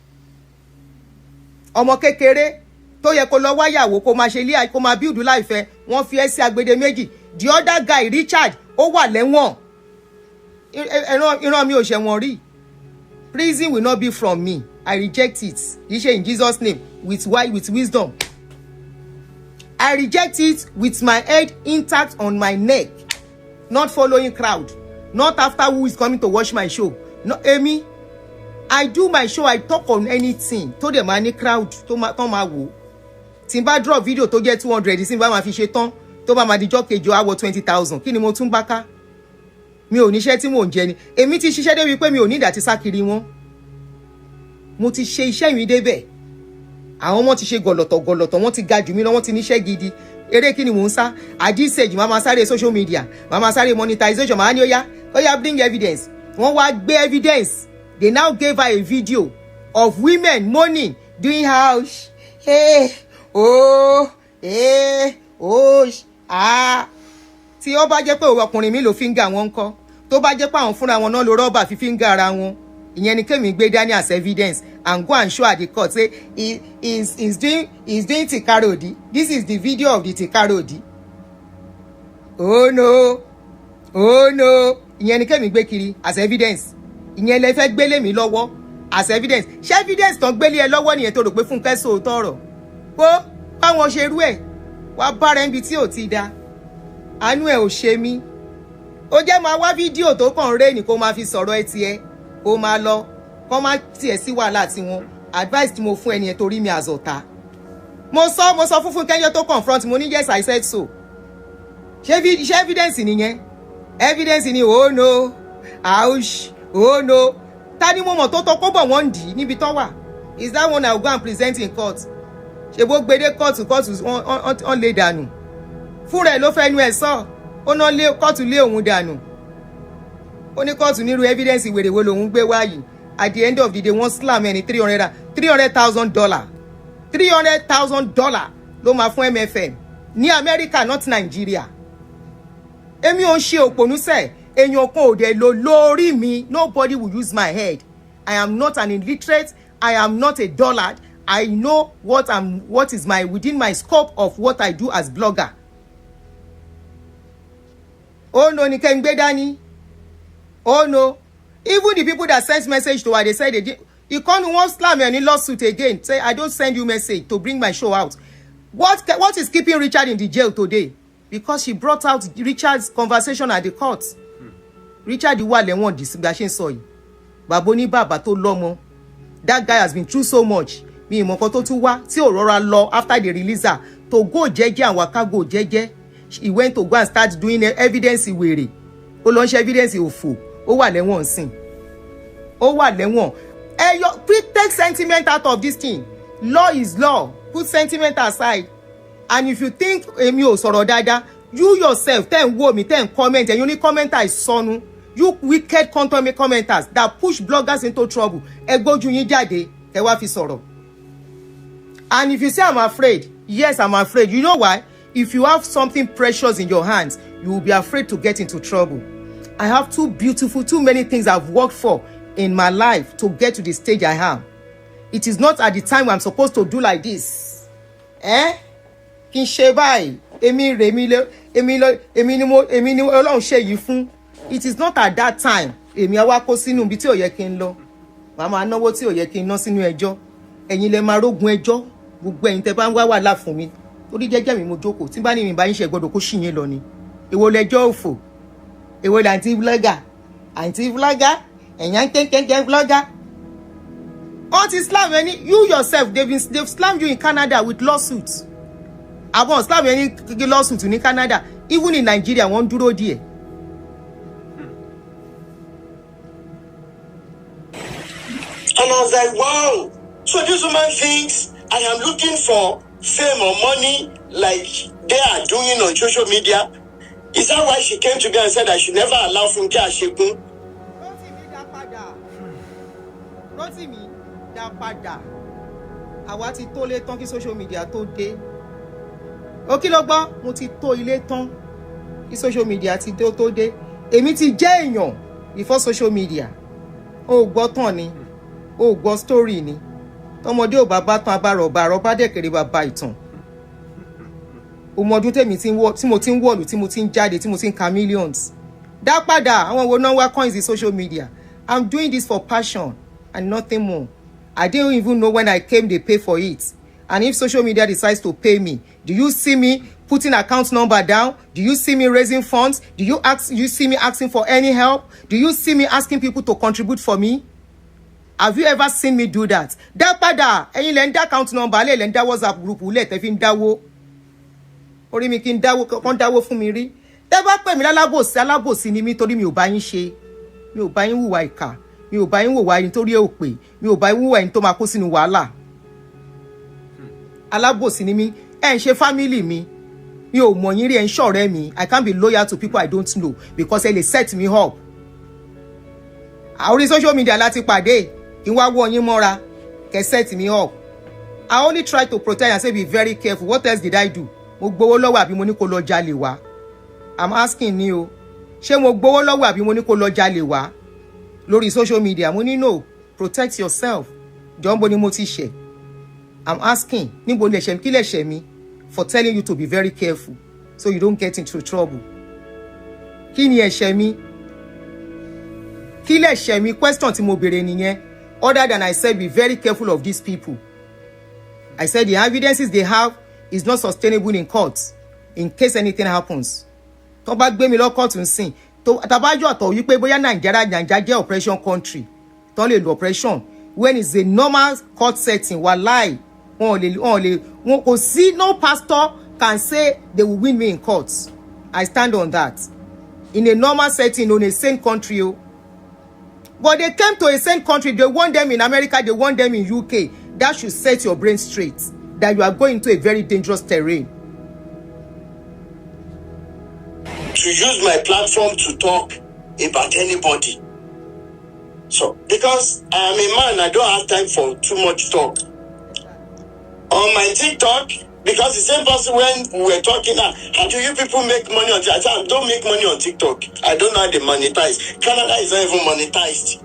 Speaker 1: Ọmọ kékeré tó yẹ kó lọ wáyàwó kó máa ṣe ilé kó máa build life ẹ. Wọ́n fi ẹ sí agbede méjì. The other guy Richard ó wà lẹ́wọ̀n. Ìran mi ò ṣẹ̀wọ̀n rí. Prison will not be from me. I reject it. Ishe in Jesus' name. With wisdom. I reject it with my head intact on my neck. Not following crowd. Not after who is coming to watch my show. No, Amy. I do my show. I talk on anything. To the money crowd. To ma wo. Timba drop video to get 200. Timba ma fi ṣe tán. To ba ma di job kejo awo 20,000. Kí ni mo tún bá ká? Mi ò níṣẹ́ tí mò ń jẹ ni. Èmi ti ṣiṣẹ́ dé wí pé mi ò ní ìdá ti sá kiri wọn. Mo ti ṣe iṣẹ́ mi débẹ̀. Àwọn ọmọ ti ṣe gọ̀lọ̀tọ̀ wọ́n ti ga jù mí lọ, wọ́n ti níṣẹ́ gidi. Eré kí ni mò ń sá? At this stage, màá sáré social media, màá sáré monetization, màá ní ó yá bring evidence. Wọ́n wá gbé evidence. They now gave her a video of women moaning, doing house. Hey, oh, ah. Tí ó bá jẹ́ pé ọkùnrin mi ló finger wọn ńkọ́. Tó bá jẹ́ pé àwọn fúnra wọn náà lo rọ́bà fi finger ara wọn. Ìyẹn ni kémi gbé dání as evidence and go and show at the court say he's doing tikarodi. This is the video of the tikarodi. Oh no. Ìyẹn ni kémi gbé kiri as evidence. Ìyẹn lẹ fẹ́ gbélé mi lọ́wọ́ as evidence. Ṣé evidence tán gbélé ẹ lọ́wọ́ nìyẹn tó rò pé Funke sòótọ́ ọ̀rọ̀? Ó báwọn ṣe rú ẹ̀. wá bára níbi tí ò ti da àánú ẹ̀ ò ṣe mí ó jẹ́ máa wá fídíò tó kàn ré ní kó máa fi sọ̀rọ̀ ẹ tiẹ̀ kó máa lọ kó máa tiẹ̀ sí wàhálà tiwọn advice tí mo fún ẹni ẹ torí mi àzọ̀ta mo sọ fún Funke tó confront mo ní yes I said so ṣé evidence nìyẹn evidence ni oh no ouch oh no ta ni mo mọ̀ tó tọ́ kó bọ̀ wọ́n dì í níbi tó wà is that one I will go and present in court ṣe bó gbede kóòtù on lè dànù fúnra ẹ̀ ló fẹ́ nu ẹ̀ sọ ó ná lé kóòtù lé òun dànù ó ní kóòtù nírú evidence wèrè wo lòun gbé wáyìí at the end of the day wọ́n slam ẹni $300,000 $300,000 ló máa fún MFM ní America not Nigeria èmi ò ń ṣe òpònú sẹ́ẹ̀ èèyàn kan ò dẹ̀ lo lórí mi nobody will use my head I am not an illiterate I am not a dullard I know what is within my scope of what I do as blogger. Oh no, ni kẹ́ ń gbé dání. Oh no, even the people that sent message to her, they said you can't want slam any lawsuit again. Say I don't send you message to bring my show out. What is keeping Richard in the jail today? Because she brought out Richard's conversation at the court. Richard wà lẹ́wọ̀n dìsígbà ṣe ń sọ yìí. Bàbá ní bàbá tó lọ́mọ. That guy has been through so much. Mi ìmọ̀ kan tó tún wá tí ò rọra lọ after the release her to go jẹ́jẹ́ and waka go jẹ́jẹ́. He went to go and start doing evidence wèrè. Ó lọ ń ṣe evidence òfò. Ó wà lẹ́wọ̀n sìn. Ó wà lẹ́wọ̀n. Please take sentiment out of this thing. Law is law. Put sentiment aside. And if you think èmi ò sọ̀rọ̀ dáadáa, you yourself tẹ́ ń wò mí tẹ́ ń comment ẹ̀yin oní commenter ìsọnù. You wicked content commenters that push bloggers into trouble. Ẹ gbójú yín jáde, ẹ wá fi sọ̀rọ̀. And if you say I'm afraid, yes, I'm afraid. You know why? If you have something precious in your hands, you will be afraid to get into trouble. I have too many things I've worked for in my life to get to the stage I am. It is not at the time I'm supposed to do like this. Kí n ṣe báyìí, èmi ni Ọlọ́run ṣe yìí fún. It is not at that time. Èmi á wá kó sínú ibi tí ò yẹ kí n lọ. Màmá náwó tí ò yẹ kí n ná sínú ẹjọ́. Ẹ̀yin lẹ máa rógun ẹjọ́. Gbogbo ẹ̀yin tẹ́ bá ń wá wàhálà fún mi. Torí jẹ́jẹ́ mi mo jókòó. Tí bá ní mi bá yín ṣe gbọ́dọ̀ kó ṣì yín lọ ni. Èwo lẹjọ́ òfò. Èwo la anti vlogger. Anti vlogger. Ẹ̀yàn kéńkéńké vlogger. All this slam any you yourself they've slammed you in Canada with lawsuits. Àwọn slam any lawsuit in Canada. Even in Nigeria wọ́n dúró díẹ̀.
Speaker 2: And I was like, wow. So this woman thinks I am looking for fame or money like they are doing on social media. Is that why she came to me and said I should never allow Funke Asekun?
Speaker 1: Rotimi dá padà. Àwa ti tó lé tán kí social media tó dé. Ó kí ló gbọ́? Mo ti tó ilé tán kí social media ti dé tó dé. Èmi ti jẹ́ èèyàn before social media. Ó gbọ́ tán ni. Ó gbọ́ story ni. Tọmọdé ò bá bá tán abárọ̀bá dẹ̀kẹ̀rẹ̀ bàbá ìtàn. Ọmọdún tèmi tí mo ti ń wọ̀lú tí mo ti ń jáde tí mo ti ń ka millions. Dá padà àwọn wo náà wá coins in social media. I'm doing this for passion and nothing more. I didn't even know when I came they pay for it. And if social media decides to pay me, do you see me putting account number down? Do you see me raising funds? Do you see me asking for any help? Do you see me asking people to contribute for me? Have you ever seen me do that? Dá padà, ẹ̀yin lẹ ń dá account number lẹ ń dá WhatsApp group lẹ tẹ́ fi ń dáwó. Orí mi kí n dáwó kan dáwó fún mi rí. Tẹ́ bá pè mí alábòsí ni mí torí mi ò bá yín ṣe. Mi ò bá yín hùwà ìkà. Mi ò bá yín hùwà ẹni torí ẹ ò pè. Mi ò bá yín hùwà ẹni tó máa kó sínú wàhálà. Alábòsí ni mí. Ẹ ń ṣe family mi. Mi ò mọ̀ yín rí ẹ ń ṣọ̀rẹ́ mi. I can't be loyal to people I don't know because ẹ lè set me up. Orí social media láti pàdé. Kí wá wọ́ yín mọ́ra. Kẹ́ set me up. I only try to protect and say be very careful. What else did I do? Mo gbowó lọ́wọ́ àbí mo ní kó lọ jalè wá. I'm asking ni o. Ṣé mo gbowó lọ́wọ́ àbí mo ní kó lọ jalè wá? Lórí social media mo ní no, protect yourself. Jọ̀ọ́ ni mo ti ṣẹ̀. I'm asking níbo lẹ ṣẹ̀ kí lẹ ṣẹ̀ mi for telling you to be very careful so you don't get into trouble. Kí ni ẹ̀ṣẹ̀ mi? Kí lẹ ṣẹ̀ mi? Question tí mo béèrè nìyẹn. Other than I said be very careful of these people. I said the evidences they have is not sustainable in court in case anything happens. Tó bá gbé mi lọ court nsìn, tó tabájọ́ àtọ̀ wípé bóyá Nàìjíríà jẹ́ oppression country, tó lè lo oppression when it's a normal court setting, wallahi, wọn kò sí, no pastor can say they will win me in court. I stand on that. In a normal setting, in a sane country, but they came to a sane country, they want them in America, they want them in UK. That should set your brain straight, that you are going into a very dangerous terrain.
Speaker 2: To use my platform to talk about anybody. So, because I am a man, I don't have time for too much talk. On my TikTok, because the same person when we were talking, how do you people make money on TikTok? I don't make money on TikTok. I don't know how they monetize. Canada is not even monetized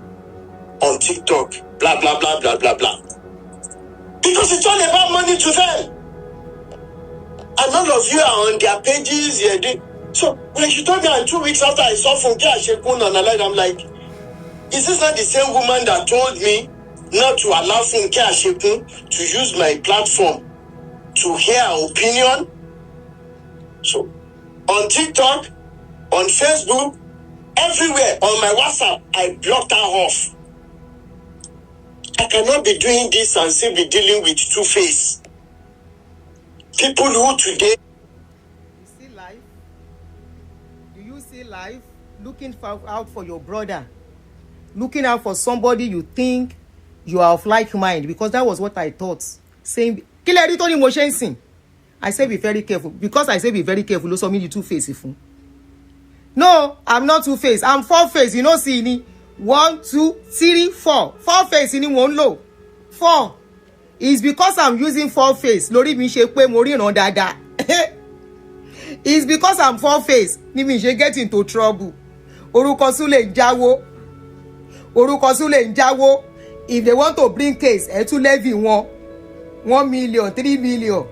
Speaker 2: on TikTok. Blah, blah, blah, blah, blah, blah. Because it's all about money to them. And all of you are on their pages. So when she told me, and 2 weeks after I saw Funke Asekun on the line, I'm like, is this not the same woman that told me not to allow Funke Asekun to use my platform to hear her opinion? So on TikTok, on Facebook, everywhere, on my WhatsApp, I blocked her off. I cannot be doing this and still be dealing with two-face. People who today...
Speaker 1: You see life? Do you see life? Looking out for your brother. Looking out for somebody you think you are of like mind. Because that was what I thought. Saying, I say be very careful. Because I say be very careful, also mean you two-face. No, I'm not two-face. I'm four-face. You know, see me. 1, 2, 3, 4. 4 face in one low. 4. It's because I'm using 4 face. Lori mi ṣe pé mo ríran dáadáa. It's because I'm 4 face. Ni mi ṣe get into trouble. Orúkọ Sule ń jáwó. Orúkọ Sule ń jáwó. If they want to bring case, ẹ tún levy wọn. 1 million, 3 million.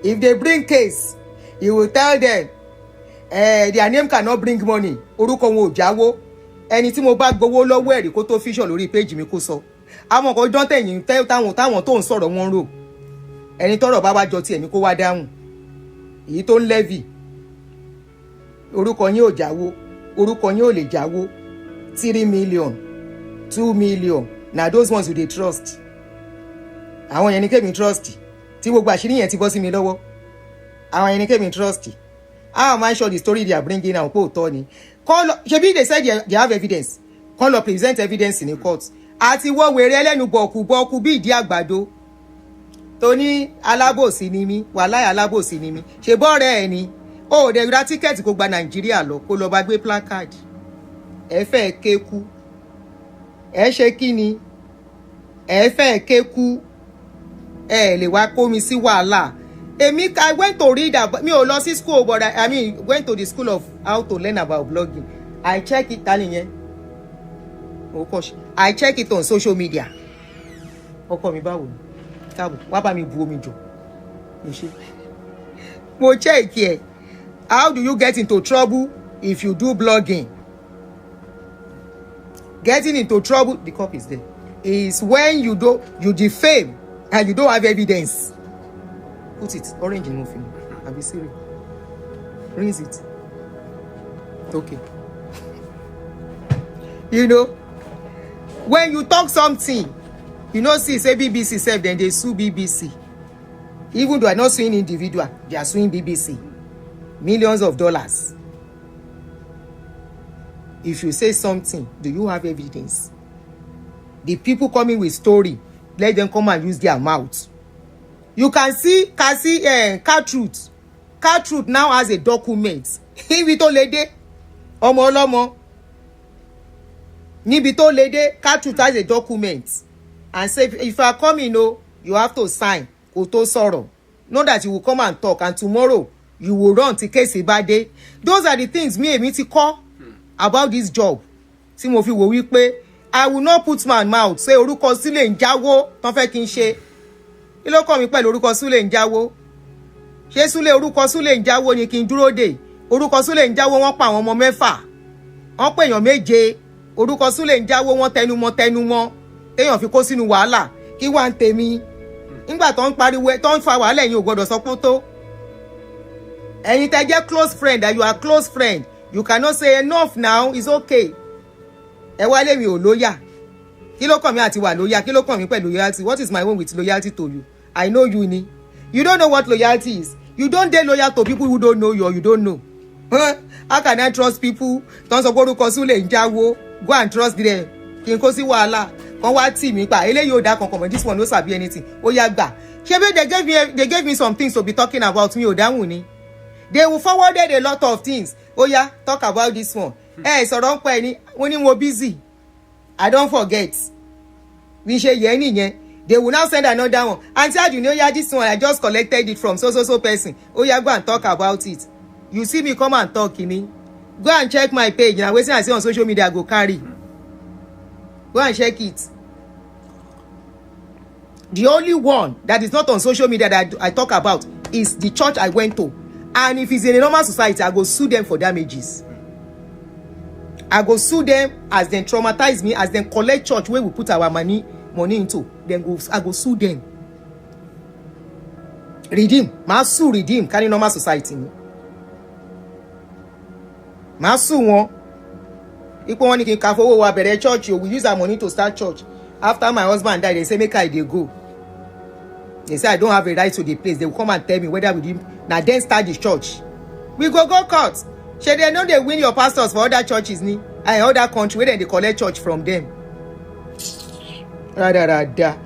Speaker 1: If they bring case, you will tell them, their name cannot bring money. Orúkọ wọn ò jáwó. Ẹni tí mo bá gbowó lọ́wọ́ ẹ̀rí kó tó fíṣọ̀ lórí péjì mi kó sọ. Àwọn kan dán tẹ̀yìn táwọn tó ń sọ̀rọ̀ wọn rò. Ẹni tọ́rọ̀ bá wá jọ tiẹ̀ ní kó wá dáhùn. Èyí tó ń levy. Orúkọ yín ò jáwó. Orúkọ yín ò lè jáwó. 3 million, 2 million. Na those ones you dey trust. Àwọn yẹn ni kémi trust. Tí gbogbo àṣírí yẹn ti bọ́ sí mi lọ́wọ́. Àwọn yẹn ni kémi trust. I'm not sure the story they are bringing out. Shebi they said they have evidence. Call up present evidence in the court. Àti wọ́n wèrè ẹlẹ́nu bọ̀kú bí ìdí àgbàdo. Tony alábòsí ni mí, wàláhì alábòsí ni mí. Ṣé bọ́ọ̀rẹ́ ẹ ni? Ó dẹ̀ ra tíkẹ́ẹ̀tì kó gba Nàìjíríà lọ kó lọ bá gbé placard. Ẹ fẹ́ kéku. Ẹ ṣe kí ni? Ẹ fẹ́ kéku. Ẹ lè wá kó mi sí wàhálà. I went to read about me ò lọ sí school, but I went to the school of how to learn about blogging. I check it oh gosh, I check it on social media. Ọkọ mi báwo? Káàbọ̀, wá bá mi bu omi jọ. Mo check here. How do you get into trouble if you do blogging? Getting into trouble, the cop is there. Is when you defame and you don't have evidence. Put it orange in muffin. I'll be serious. Rinse it. Okay. You know, when you talk something, you know, see, say BBC self, then they sue BBC. Even though I'm not suing individual, they are suing BBC. Millions of dollars. If you say something, do you have evidence? The people coming with story, let them come and use their mouth. You can see Car Truth. Car Truth now has a document. Níbi tó lédè, ọmọ ọlọ́mọ. Níbi tó lédè, Car Truth has a document. And say, if you are coming, you have to sign. Kó tó sọ̀rọ̀. Know that you will come and talk, and tomorrow you will run to case ìbàdé. Those are the things èmi ti kọ́ about this job. Tí mo fi wò wípé, I will not put my mouth. Say orúkọ Sile ń jáwó, tán fẹ́ kí n ṣe. Kí ló kọ́ mi pẹ̀lú orúkọ Sule ń jáwó? Ṣé orúkọ Sule ń jáwó ni kí n dúró dè? Orúkọ Sule ń jáwó wọ́n pa àwọn ọmọ 4. Wọ́n pè èèyàn 7. Orúkọ Sule ń jáwó wọ́n tẹnumọ́. Téèyàn fi kó sínú wàhálà. Kí wá ń tèmi? nígbà tó ń pariwo tó ń fa wàhálà ẹ̀yin ò gbọ́dọ̀ sọ pé tó ẹ̀yin tẹ́ jẹ́ close friend that you are close friend you cannot say enough now it's okay ẹ wá lé mi ò lóyà kí ló kàn mí àti wà lóyà kí ló kàn mí pẹ̀lú loyalty what is my own with loyalty to you I know you ni you don't know what loyalty is you don't dey loyal to people who don't know you or you don't know how can I trust people tó ń sọ pé orúkọ Sule ń jáwó go and trust them kí n kó sí wàhálà kan wá tì mí pa eléyìí ò dá kankan mọ́ this one no sabi anything ó yá gbà ṣé bí they gave me some things to be talking about mi ò dáhùn ni they will forwarded a lot of things ó yá talk about this one sọ̀rọ̀ ń pẹ́ ni wọ́n ní mo busy I don't forget bí ṣe yẹ nìyẹn they will now send another one aunty Adunni ó yá this one I just collected it from so person ó yá go and talk about it you see me come and talk kini go and check my page na wetin I see on social media I go carry go and check it the only one that is not on social media that I talk about is the church I went to and if it's in a normal society I go sue them for damages I go sue them as dem traumatize me as dem collect church wey we put our money into I go sue them redeem ma sue redeem carry normal society ni ma sue wọn ipò wọn ni kí n ka fowó wa bẹ̀rẹ̀ church we use our money to start church after my husband die they say make I dey go they say I don't have a right to the place they will come and tell me whether we dey na then start the church we go court shey they no dey win your pastors for other churches ni and other country wey dem dey collect church from them rada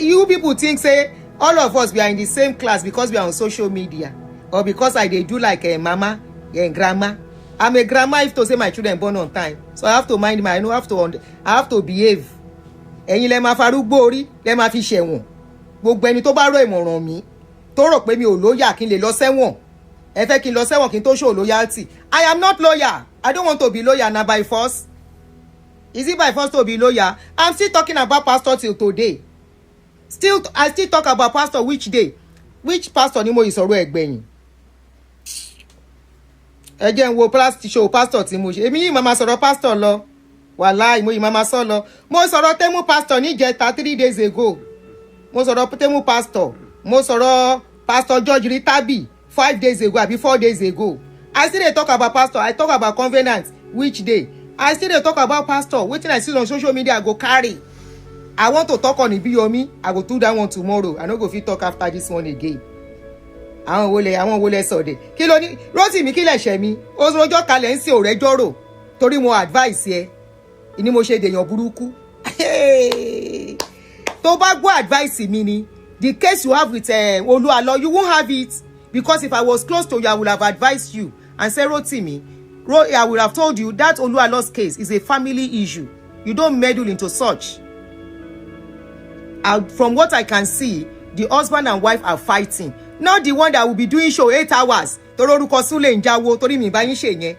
Speaker 1: you people think say all of us we are in the same class because we are on social media or because I dey do like mama grandma I'm a grandma if to say my children born on time so I have to mind my I have to behave ẹ̀yin lẹ máa farúgbó orí lẹ máa fi ṣẹ̀wọ̀n gbogbo ẹni tó bá rọ ìmọ̀ràn mi tó rò pé mi ò lóyà kí n lè lọ sẹ́wọ̀n ẹ fẹ́ kí n lọ sẹ́wọ̀n kí n tó show loyalty I am not loyal I don't want to be loyal na by force is it by force to be loyal I'm still talking about pastor till today I still talk about pastor which day which pastor ni mo ìsọ̀rọ̀ ẹ̀gbẹ̀yìn ẹ jẹ́ n wo show pastor tí mo ṣe èmi yìí máa sọ̀rọ̀ pastor lọ wàláì mo yìí máa sọ lọ mo sọ̀rọ̀ tẹ́mú pastor níjẹta 3 days ago mo sọ̀rọ̀ tẹ́mú pastor mo sọ̀rọ̀ pastor George Ritabi 5 days ago àbí 4 days ago I still dey talk about pastor I talk about covenant which day I still dey talk about pastor wetin I see on social media I go carry I want to talk on Ibiyomi I go do that one tomorrow I no go fit talk after this one again àwọn wo lẹ sọ̀dẹ̀ kí ló ní Rotimi kí lẹ̀ ṣẹ̀ mi ojọ́ kalẹ̀ ń ṣe òrẹ́jọ́ rò torí mo advice ẹ ni mo ṣe dèèyàn burúkú tó bá gbọ́ advice mi ni the case you have with Oluwalo you won't have it because if I was close to you I would have advised you and say Rotimi I would have told you that Oluwalo's case is a family issue you don't meddle into such from what I can see the husband and wife are fighting not the one that will be doing show 8 hours torí orúkọ Sule ń jáwó torí mi bá yín ṣe yẹn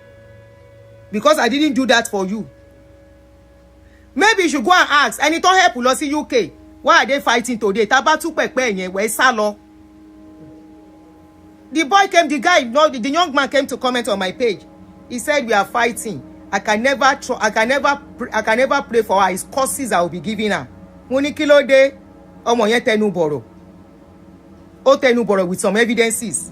Speaker 1: because I didn't do that for you maybe you should go and ask ẹni tó help lọ sí UK why are they fighting today tá bá tú pẹ̀pẹ́ yẹn wẹ́ sá lọ the young man came to comment on my page he said we are fighting I can never pray for her his curses I will be giving her mo ní kí ló dé ọmọ yẹn tẹnu bọ̀rọ̀ ó tẹnu bọ̀rọ̀ with some evidences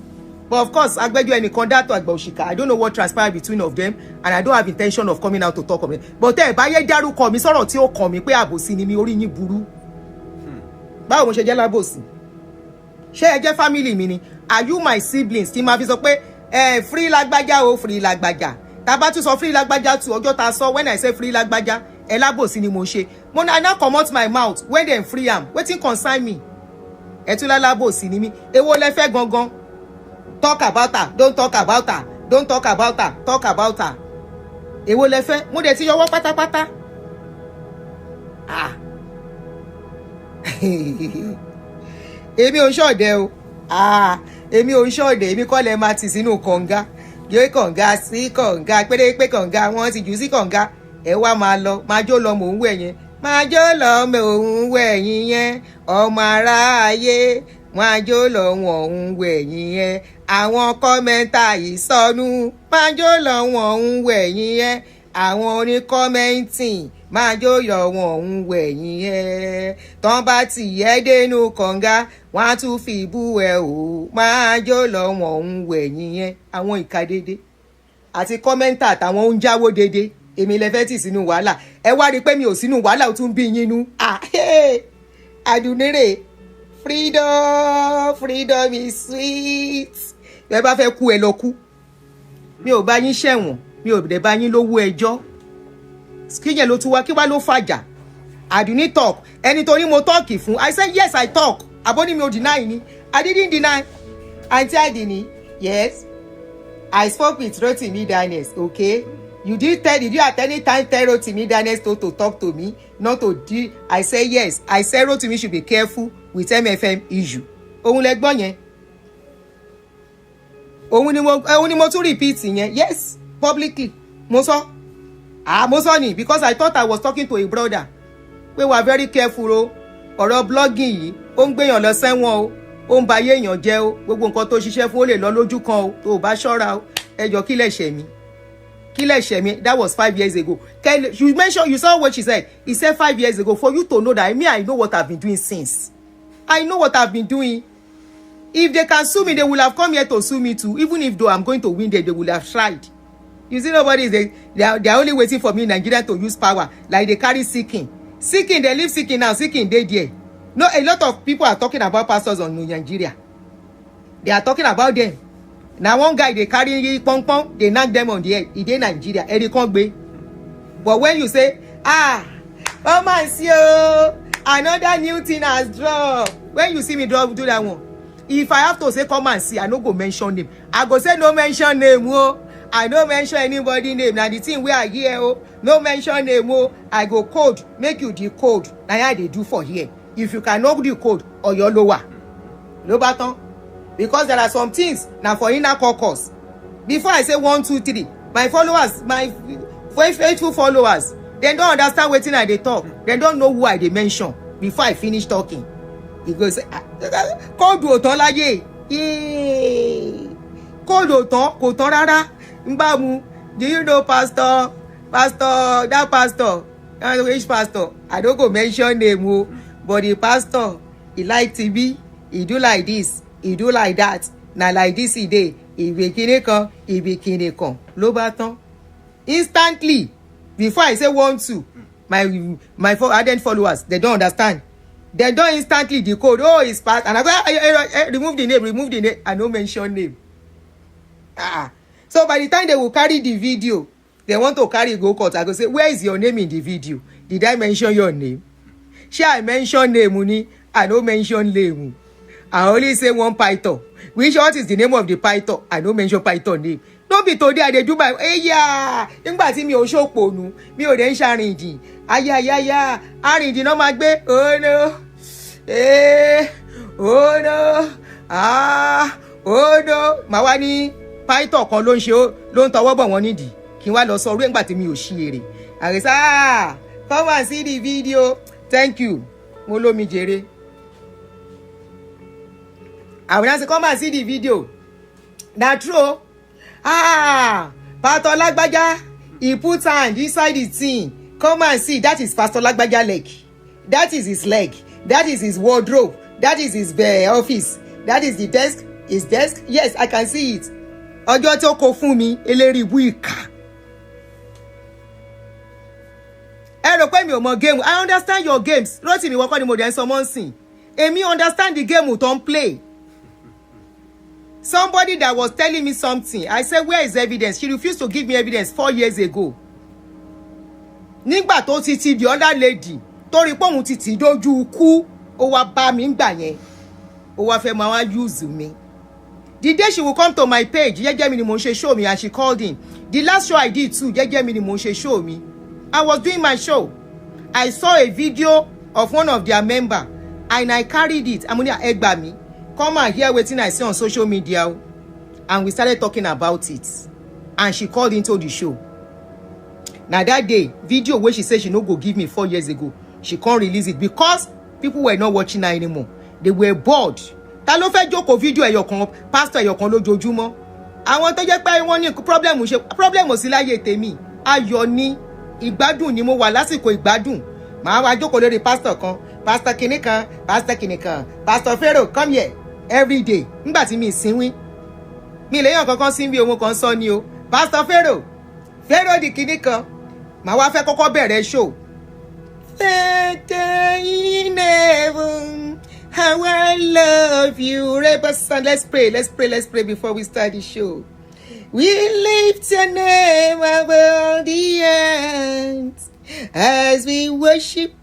Speaker 1: but of course agbẹjọ́ ẹnìkan dátọ̀ àgbà òṣìkà I don't know what transpired between of them and I don't have intention of coming out to talk of it but ẹ bá yẹ dárúkọ mi sọ̀rọ̀ tí ó kàn mí pé àbòsí ni mi orí yín burú báwo mo ṣe jẹ́ lábòsí ṣé ẹ jẹ́ family mi ni are you my siblings tí máa fi sọ pé free lágbájá o free lágbájá tá bá tún sọ free lágbájá tu ọjọ́ ta sọ when I say free lágbájá ẹ lábòsí ni mo ṣe mo na now comot my mouth when dem free am wetin concern me ẹ tún lálábòsí ni mi èwo lẹ fẹ́ gangan talk about her don't talk about her don't talk about her talk about her èwo lẹ fẹ́ mo dẹ̀ ti yọwọ́ pátápátá èmi ò ń ṣọ̀dẹ̀ o èmi ò ń ṣọ̀dẹ̀ èmi kọ́ lẹ máa tì sínú kànga gbé kànga sí kànga pérépé kànga wọ́n ti jù sí kànga ẹ wá máa lọ máa jó lọ mò ń wẹ̀ yẹn máa jó lọ mò ń wẹ̀ yín yẹn ọmọ aráyé máa jó lọ wọ̀n ń wẹ̀ yín yẹn àwọn kọ́mẹ́ntà ìsọnù máa jó lọ wọ̀n ń wẹ̀ yín yẹn àwọn oníkọ́mẹ́ǹtì máa jó yọ wọn òun wẹ̀yìn ẹ̀ tán bá ti yẹ́ dénú kànga wọ́n á tún fi bú ẹ o máa jó lọ wọn òun wẹ̀yìn ẹ̀ àwọn ìka dédé àti kọ́mẹ́ǹtà àtàwọn ó ń jáwó dédé èmi lẹ fẹ́ tì sínú wàhálà ẹ wá rí i pé mi ò sínú wàhálà ó tún bí yín nú Adunni rè freedom is sweet ẹ bá fẹ́ kú ẹ lọ kú mi ò bá yín ṣẹ̀wọ̀n mi ò dẹ̀ bá yín lówó ẹjọ́ kíyẹn ló tún wá kí wá ló fàjà Adunni talk ẹni tó ní mo talk fún I said yes I talk àbóní mi ò deny ni I didn't deny Aunty Adunni yes I spoke with Rotimi Daniels okay did you at any time tell Rotimi Daniels to talk to me not to do I say yes I said Rotimi should be careful with MFM issue ohun lẹ gbọ́ yẹn ohun ni mo tún repeat yẹn yes publicly mo sọ ni because I thought I was talking to a brother we were very careful o ọ̀rọ̀ blogging yìí ó ń gbéyàn lọ sẹ́wọ̀n o ó ń ba ayé èèyàn jẹ́ o gbogbo nǹkan tó ṣiṣẹ́ fún ó lè lọ lójú kan o tó o bá ṣọ́ra o ẹjọ́ kí lẹ̀ ṣẹ̀ mí that was 5 years ago you mentioned you saw what she said he said 5 years ago for you to know that I know what I've been doing since I know what I've been doing if they can sue me they will have come here to sue me too even if though I'm going to win they will have tried. You see, they are only waiting for me in Nigeria to use power. Like they carry seeking, they leave seeking now, seeking they there. No, a lot of people are talking about pastors on Nigeria. They are talking about them. Now one guy they carry pong pong, they knock them on the head. He did Nigeria, but when you say, oh my God, another new thing has dropped. When you see me do that one, if I have to say come and see, I no go mention name. I go say no mention name. I no mention anybody name. Now the thing we are here, no mention name. I go code, make you the code. Now how they do for here. If you cannot do code or you're lower, no button. Because there are some things now for inner caucus. Before I say 1, 2, 3, my followers, my faithful followers, they don't understand what I they talk. They don't know who I they mention before I finish talking. Because code oton la ye. Code oton ko ton rara. Mbamu, do you know pastor, that pastor, which pastor? I don't go mention name, but the pastor, he like TV, he do like this, he do like that. Now like this he dey, he be kinekon, lo baton. Instantly, before I say 1, 2, my ardent followers, they don't understand. They don't instantly decode, oh, it's past, and I go, remove the name, I no mention name. So by the time they will carry the video, they want to carry go court. I go say, where is your name in the video? Did I mention your name? Shall I mention name? I don't mention name. I only say one python. What is the name of the python? I don't mention python name. Don't be told I do my nígbà tí mi ò ṣòpònú, mi ò dẹ̀ ń ṣàrìndìn. Àrìndìn náà máa gbé. Oh no. Oh no. Oh no. Màá wá ní python kan ló ń tọwọ́ bọ̀ wọ́n nídìí kí n wá lọ sọ orí ẹ̀ngbà tí mi ò ṣí èrè àrẹ̀sà come and see the video thank you mo lómi jèrè àwọn náà say come and see the video na true Pastor Lagbaja he put hand inside the thing come and see that is Pastor Lagbaja leg that is his leg that is his wardrobe that is his office that is the desk his desk yes I can see it. Ọjọ́ tí ó kó fún mi eléri ibu ìkà. Ẹ rò pé mi ò mọ game. I understand your games. Rotimi wọ́n kọ́ ni mo dẹ̀ ń sọ mọ́ nsìn. Èmi understand the game tó ń play. Somebody that was telling me something. I said where is evidence? She refused to give me evidence 4 years ago. Nígbà tó ti the other lady tó rí pé òun ti tì dójú ikú ó wá bá mi ńgbà yẹn. Ó wá fẹ́ máa wá use mi. The day she will come to my page, jẹ́jẹ́ mi ni mo ń ṣe show me and she called in. The last show I did too, jẹ́jẹ́ mi ni mo ń ṣe show me. I was doing my show. I saw a video of one of their member and I carried it. I'm only egba me. Come and hear wetin I say on social media. And we started talking about it. And she called into the show. Now that day, video where she said she no go give me 4 years ago, she can't release it because people were not watching her anymore. They were bored. Ta ló fẹ́ jókòó fídíò ẹ̀yọ̀kan pastor ẹ̀yọ̀kan lójoojúmọ́ àwọn tó jẹ́ pé wọ́n ní problem sí láyé tèmi ayọ̀ ni, ìgbádùn ni mo wà lásìkò ìgbádùn. Màá wá jókòó lórí pastor kan, pastor kìnì kan, pastor Pharaoh come here every day. Nígbà tí mi ìsínwín, mi lèyàn kankan sí bí ohun kan sọ ni o. Pastor Pharaoh di kìnì kan, màá wá fẹ́ kọ́kọ́ bẹ̀rẹ̀ show. Father in heaven, how I love you. Let's pray before we start the show. We lift your name above the earth as we worship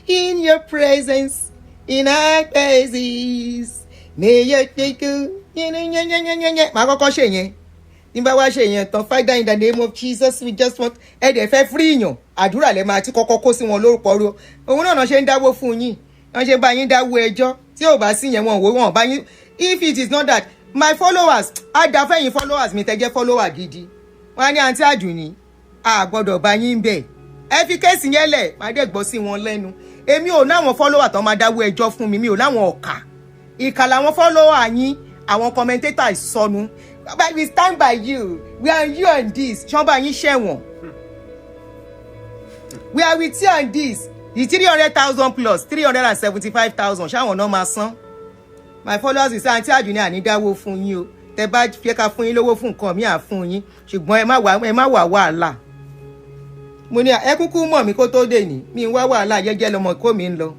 Speaker 1: in your presence, in our praises. May your màá kọ́kọ́ ṣe yẹn. Nígbà wá ṣe yẹn tán, Father in the name of Jesus, we just want ẹ̀dẹ̀ fẹ́ free yàn. Àdúrà lẹ máa ti kọ́kọ́ kó sí wọn lórúkọ ro. Òun náà ṣe ń dáwó fún yín. Wọ́n ṣe bá yín dáwó ẹjọ́. Tí ò bá sí yẹn wọn bá yín. If it is not that, my followers, àdàfẹ́yìn followers mi tẹ́jẹ́ follower gidi. Wọ́n á ní àǹtí Adunni, a gbọ́dọ̀ bá yín bẹ̀. Ẹ fi kéèsì yẹn lẹ̀, máa dẹ̀ gbọ́ sí wọn lẹ́nu. Èmi ò láwọn follower tán máa dáwó ẹjọ́ fún mi, mi ò láwọn ọ̀kà. Ìkà làwọn follower yín, àwọn commentators sọnù. But we stand by you. We are you on this. Ṣọ́nbà yín ṣẹ̀wọ̀n. We are with you on this. The 300,000 plus 375,000. Ṣáwọn náà máa san. My followers is àǹtí Adunni àní dáwó fún yín o. Tẹ́ bá fẹ́ ká fún yín lówó fún nǹkan mi à fún yín. Ṣùgbọ́n ẹ má wà wàhálà. Mo ní ẹ kúkú mọ̀ mí kó tó dé ní. Mi ń wá wàhálà jẹ́jẹ́ lọmọ kó mi ń lọ.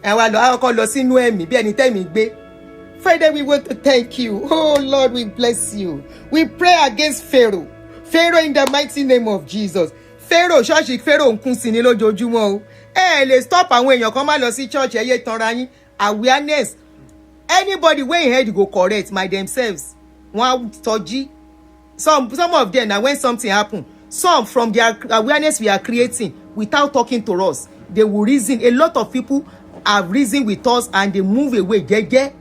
Speaker 1: Ẹ wá lọ àkọ́kọ́ lọ sínú ẹ̀mí bí ẹni tẹ́mi gbé. Father, we want to thank you. Oh Lord, we bless you. We pray against Pharaoh. Pharaoh in the mighty name of Jesus. Pharaoh, ṣọ́ọ̀ṣì Pharaoh ń kún sí ni lójoojúmọ́ o. Lè stop àwọn èèyàn kan má lọ sí church ẹ yé tanra yín. Awareness. Anybody wey in head go correct by themselves. Wọ́n tọ́jí. Some of them, now when something happen, some from their awareness we are creating without talking to us, they will reason. A lot of people have reasoned with us and they move away. Gege.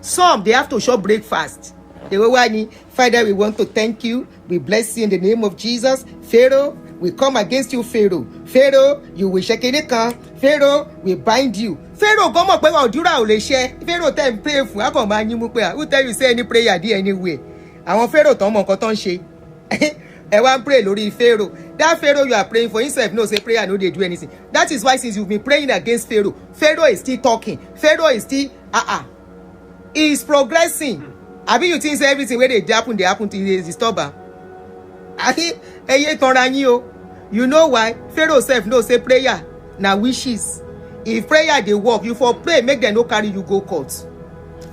Speaker 1: Some, they have to show breakfast. Father, we want to thank you. We bless you in the name of Jesus. Pharaoh, we come against you, Pharaoh. Pharaoh, you will shake it. Pharaoh, we bind you. Pharaoh, come up, Pharaoh, tell him pray for. Who tell you say any prayer there anywhere? I want Pharaoh to mọ nǹkan tó ń ṣe. I want pray lórí Pharaoh. That Pharaoh you are praying for himself, no say prayer, no they do anything. That is why since you've been praying against Pharaoh, Pharaoh is still talking. Pharaoh is still is progressing. Abi you think say everything where they happen to is disturber. You know why? Pharaoh self no say prayer na wishes. If prayer dey work, you for pray make them no carry you go court.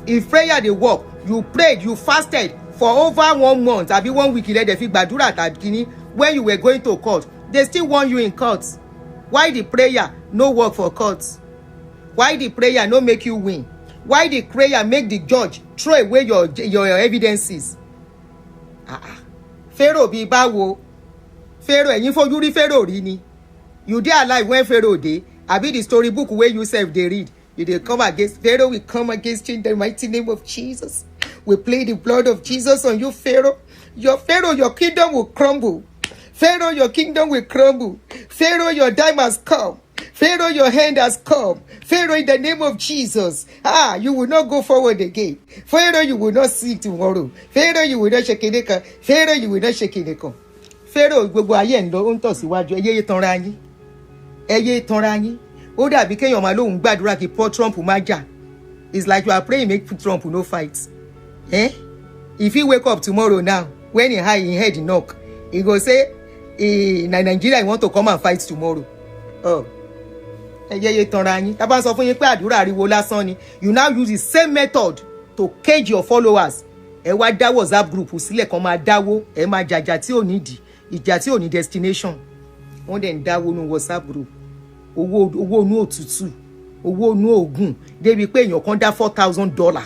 Speaker 1: If prayer dey work, you prayed, you fasted for over 1 month, abi 1 week, let them fit gbàdúrà tàbí when you were going to court, they still want you in court. Why the prayer no work for court? Why the prayer no make you win? Why the prayer make the judge throw away your evidences? Pharaoh bí báwo? Pharaoh ẹ̀yin fojú rí Pharaoh rí ni. You dey alive when Pharaoh dey. Abi the storybook wey you sef dey read. You dey come against Pharaoh. We come against you in the mighty name of Jesus. We play the blood of Jesus on you, Pharaoh. Pharaoh, your kingdom will crumble. Pharaoh, your kingdom will crumble. Pharaoh, your time has come. Pharaoh, your hand has come. Pharaoh, in the name of Jesus, you will not go forward again. Pharaoh, you will not see tomorrow. Pharaoh, you will not shake it. Pharaoh, you will not shake it. Pharaoh, gbogbo ayé ń lọ ó ń tọ̀ síwájú. Ẹ yé tanra yín. Ẹ yé tanra yín. Ó dàbí kéèyàn máa lóhùn gbàdúrà kí Paul Trump má jà. It's like you are praying make Trump no fight. If he wake up tomorrow now, when he high in head knock, he go say, Nigeria want to come and fight tomorrow. You now use the same method to cage your followers. Ẹ wá dá WhatsApp group sílẹ̀ kan máa dáwó, ẹ máa jàjà tí ò nídìí, ìjà tí ò ní destination. Wọ́n dẹ̀ ń dáwó ní WhatsApp group. Owó inú òtútù, owó inú ògùn, débi pé èèyàn kan dá $4,000.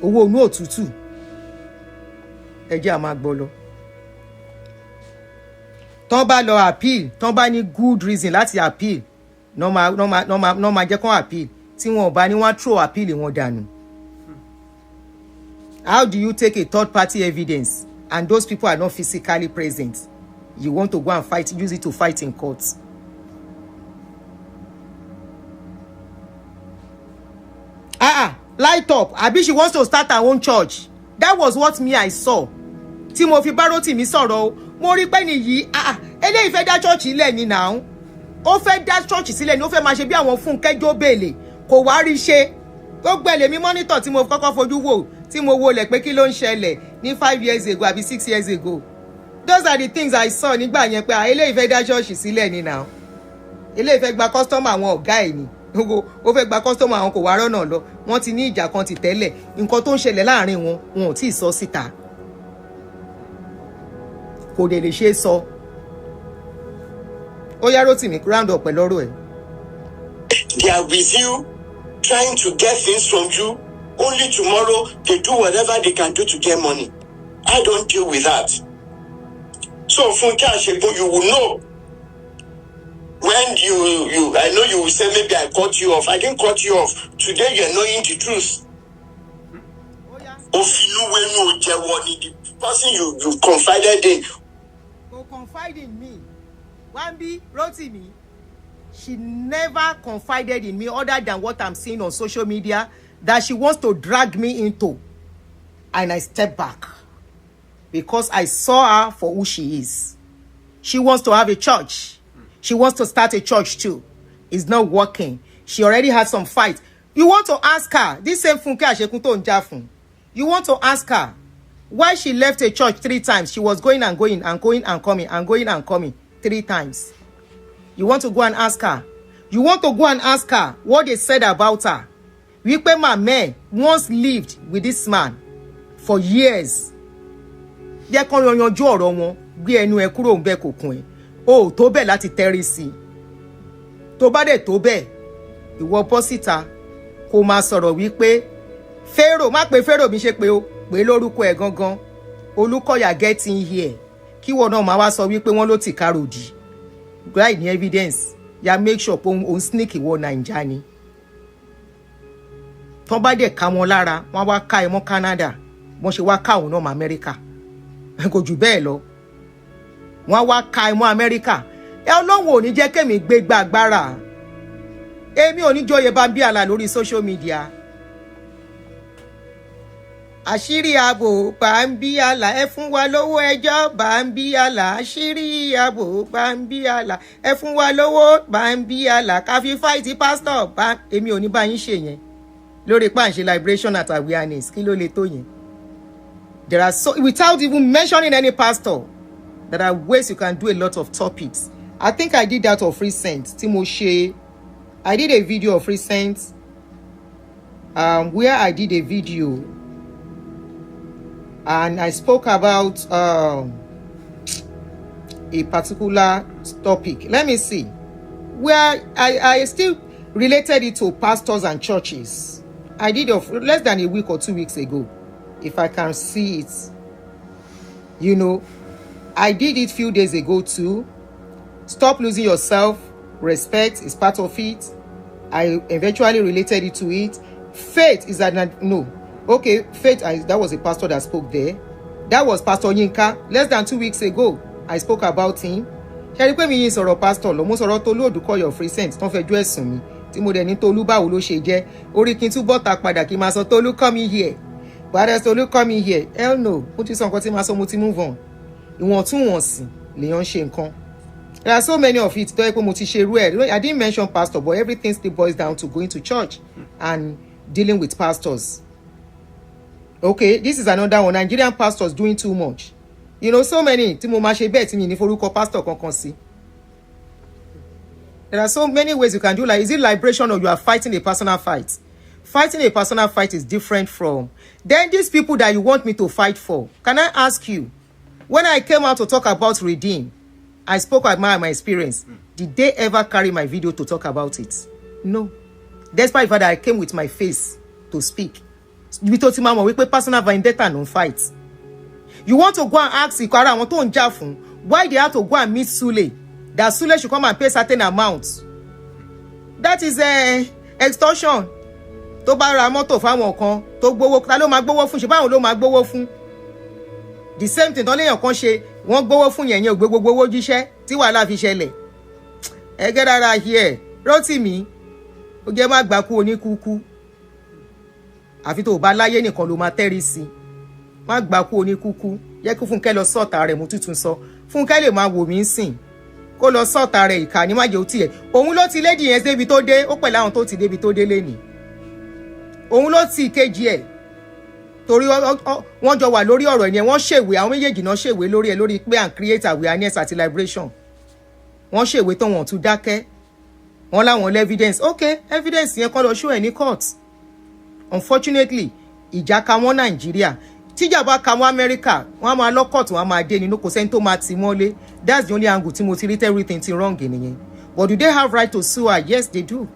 Speaker 1: Owó inú òtútù. Ẹ jẹ́ a máa gbọ́ lọ. Tọ́n bá lọ appeal, tọ́n bá ní good reason láti appeal, no ma jẹ́ kán appeal. Tí wọn ò bá ní wọ́n throw appeal wọn dànù. How do you take a third party evidence and those people are not physically present? You want to go and fight, use it to fight in court. light up àbí she wants to start her own church. That was what me I saw. Tí mo fi bá Rotimi sọ̀rọ̀ o, mo rí pé nìyí eléyìí fẹ́ dá church sílẹ̀ ni now. Ó fẹ́ dá church sílẹ̀ ni ó fẹ́ máa ṣe bí àwọn Funke jóbèlè kò wá rí ṣe. Tó gbẹ̀lẹ̀ mi monitor tí mo kọ́kọ́ fojú wò tí mo wo lẹ̀ pé kí ló ń ṣẹlẹ̀ ní 5 years ago àbí 6 years ago. Those are the things I saw nígbà yẹn pé eléyìí fẹ́ dá church sílẹ̀ ni now. Eléyìí fẹ́ gba customer àwọn ọ̀gá ẹ̀ ni. Ó fẹ́ gba customer àwọn kò wá rọ́nà lọ. Wọ́n ti ní ìjà kan ti tẹ́lẹ̀. Nǹkan tó ń ṣẹlẹ̀ láàrin wọn ò tí ì sọ síta. Kò dẹ̀ lè ṣe é sọ. Ó yá Rotimi round up pẹ̀lú ọ̀rọ̀ ẹ̀.
Speaker 2: They are with you, trying to get things from you. Only tomorrow they do whatever they can do to get money. I don't deal with that. So Funke Asekun, you will know when you I know you will say maybe I cut you off. I didn't cut you off. Today you're knowing the truth. The person you confided in.
Speaker 1: Go confide in me. Wambi Rotimi, she never confided in me other than what I'm seeing on social media that she wants to drag me into. And I step back because I saw her for who she is. She wants to have a church. She wants to start a church too. It's not working. She already had some fight. You want to ask her, this same Funke Asekun tó ń jà fún. You want to ask her why she left a church 3 times. She was going and going and going and coming and going and coming 3 times. You want to go and ask her. You want to go and ask her what they said about her. Wípé mama once lived with this man for years. Jẹ́ kán lọ yanjú ọ̀rọ̀ wọn, gbé ẹnu ẹ kúrò ńbẹ̀ kò kún ẹ. O tó bẹ́ẹ̀ láti tẹ́rí sí. Tó bá dé tó bẹ́ẹ̀, ìwọ bọ́ síta kó máa sọ̀rọ̀ wípé Pharaoh, má pè Pharaoh bí ṣe pé o, pé lórúkọ ẹ̀ gangan. Olúkọ̀yà get in here. Kí wọ́n náà máa wá sọ wípé wọ́n ló ti káròdì. Right ní evidence. Ya make sure pé òun sneak ìwọ Naija ni. Tọ́n bá dẹ̀ ká wọn lára, wọ́n wá ká ẹ mọ́ Canada. Wọ́n ṣe wá ká òun náà mọ́ America. Kò jù bẹ́ẹ̀ lọ. Wọ́n wá ká ẹ mọ́ America. Ọlọ́run ò ní jẹ́ kémi gbé gba agbára. Èmi ò ní joyè Bambiala lórí social media. Àṣírí ààbò Bambiala ẹ fún wa lówó ẹjọ́ Bambiala àṣírí ààbò Bambiala ẹ fún wa lówó Bambiala ká fi fight pastor èmi ò ní bá yín ṣe yẹn lórí pàǹṣẹ liberation at awareness kí ló lè tó yẹn. There are so without even mentioning any pastor, there are ways you can do a lot of topics. I think I did that of recent. Tí mo ṣe, I did a video of recent where I did a video and I spoke about a particular topic. Let me see. Where I still related it to pastors and churches. I did of less than a week or 2 weeks ago. If I can see it. You know, I did it few days ago too. Stop losing yourself. Respect is part of it. I eventually related it to it. Faith is that no. Okay, faith, that was a pastor that spoke there. That was Pastor Yinka. Less than 2 weeks ago, I spoke about him. Ṣé pé mi yin sọ̀rọ̀ pastor lọ mo sọ̀rọ̀ Tolu Odukoya of recent ton fẹjọ́ ẹ̀sùn mi tí mo dẹ̀ ní Tolu báwo ló ṣe jẹ́ orí kin tú bọ́ta padà kí máa sọ Tolu come in here. But as Tolu come in here. Hell no. Mo ti sọ nǹkan tí máa sọ mo ti move on. Ìwọ̀ntúnwọ̀nsì lèyàn ṣe nǹkan. There are so many of it tó yẹ pé mo ti ṣe irú ẹ̀. I didn't mention pastor, but everything still boils down to going to church and dealing with pastors. Okay, this is another one. Nigerian pastors doing too much. You know, so many. Tí mo máa ṣe bẹ́ẹ̀ tí mi ní forúkọ pastor kankan sí. There are so many ways you can do. Like, is it liberation or you are fighting a personal fight? Fighting a personal fight is different from. Then these people that you want me to fight for. Can I ask you? When I came out to talk about Redeem, I spoke about my experience. Did they ever carry my video to talk about it? No. Despite the fact that I came with my face to speak. You told him we pay personal vendetta no fight. You want to go and ask Ikara àwọn tó ń jà fún why they have to go and meet Sile? That Sile should come and pay certain amounts. That is extortion. Tó bá ra mọ́tò fáwọn kan tó gbowó ta ló máa gbowó fún ṣe báwọn ló máa gbowó fún. The same thing tó léèyàn kan ṣe wọ́n gbowó fún yẹn ò gbogbo owó jíṣẹ́ tí wàhálà fi ṣẹlẹ̀. Ẹ get rárá here Rotimi ó jẹ́ má gbà kú oníkúkú. àfi tó bá láyé nìkan ló máa tẹ́rí sí má gbà kú oníkúkú yẹ kí Fúnkẹ́ lọ sọ́ọ̀tà rẹ̀ mo tuntun sọ Fúnkẹ́ lè máa wò mí sìn kó lọ sọ́ọ̀tà rẹ̀ ìkà ní májèó tiẹ̀ òun ló ti lédi yẹn débi tó dé ó pẹ̀lú àwọn tó ti débi tó dé lénìí òun ló ti ìkejì ẹ̀ torí wọ́n jọ wà lórí ọ̀rọ̀ yẹn wọ́n ṣèwé àwọn méjèèjì náà ṣèwé lórí ẹ̀ lórí pé and create awareness àti liberation wọ́n ṣèwé tó wọ́n tún dákẹ́ wọ́n láwọn evidence okay evidence yẹn kọ́ lọ show ẹ̀ ní court unfortunately ìjà ka wọ́n Nàìjíríà tíjà bá ka wọ́n Amẹ́ríkà wọ́n á máa lọ court wọ́n á máa dé nínú kò sẹ́ni tó máa tì mọ́lé that's the only angle tí mo ti rí everything ti wrong nìyẹn but do they have right to sue her? Yes they do.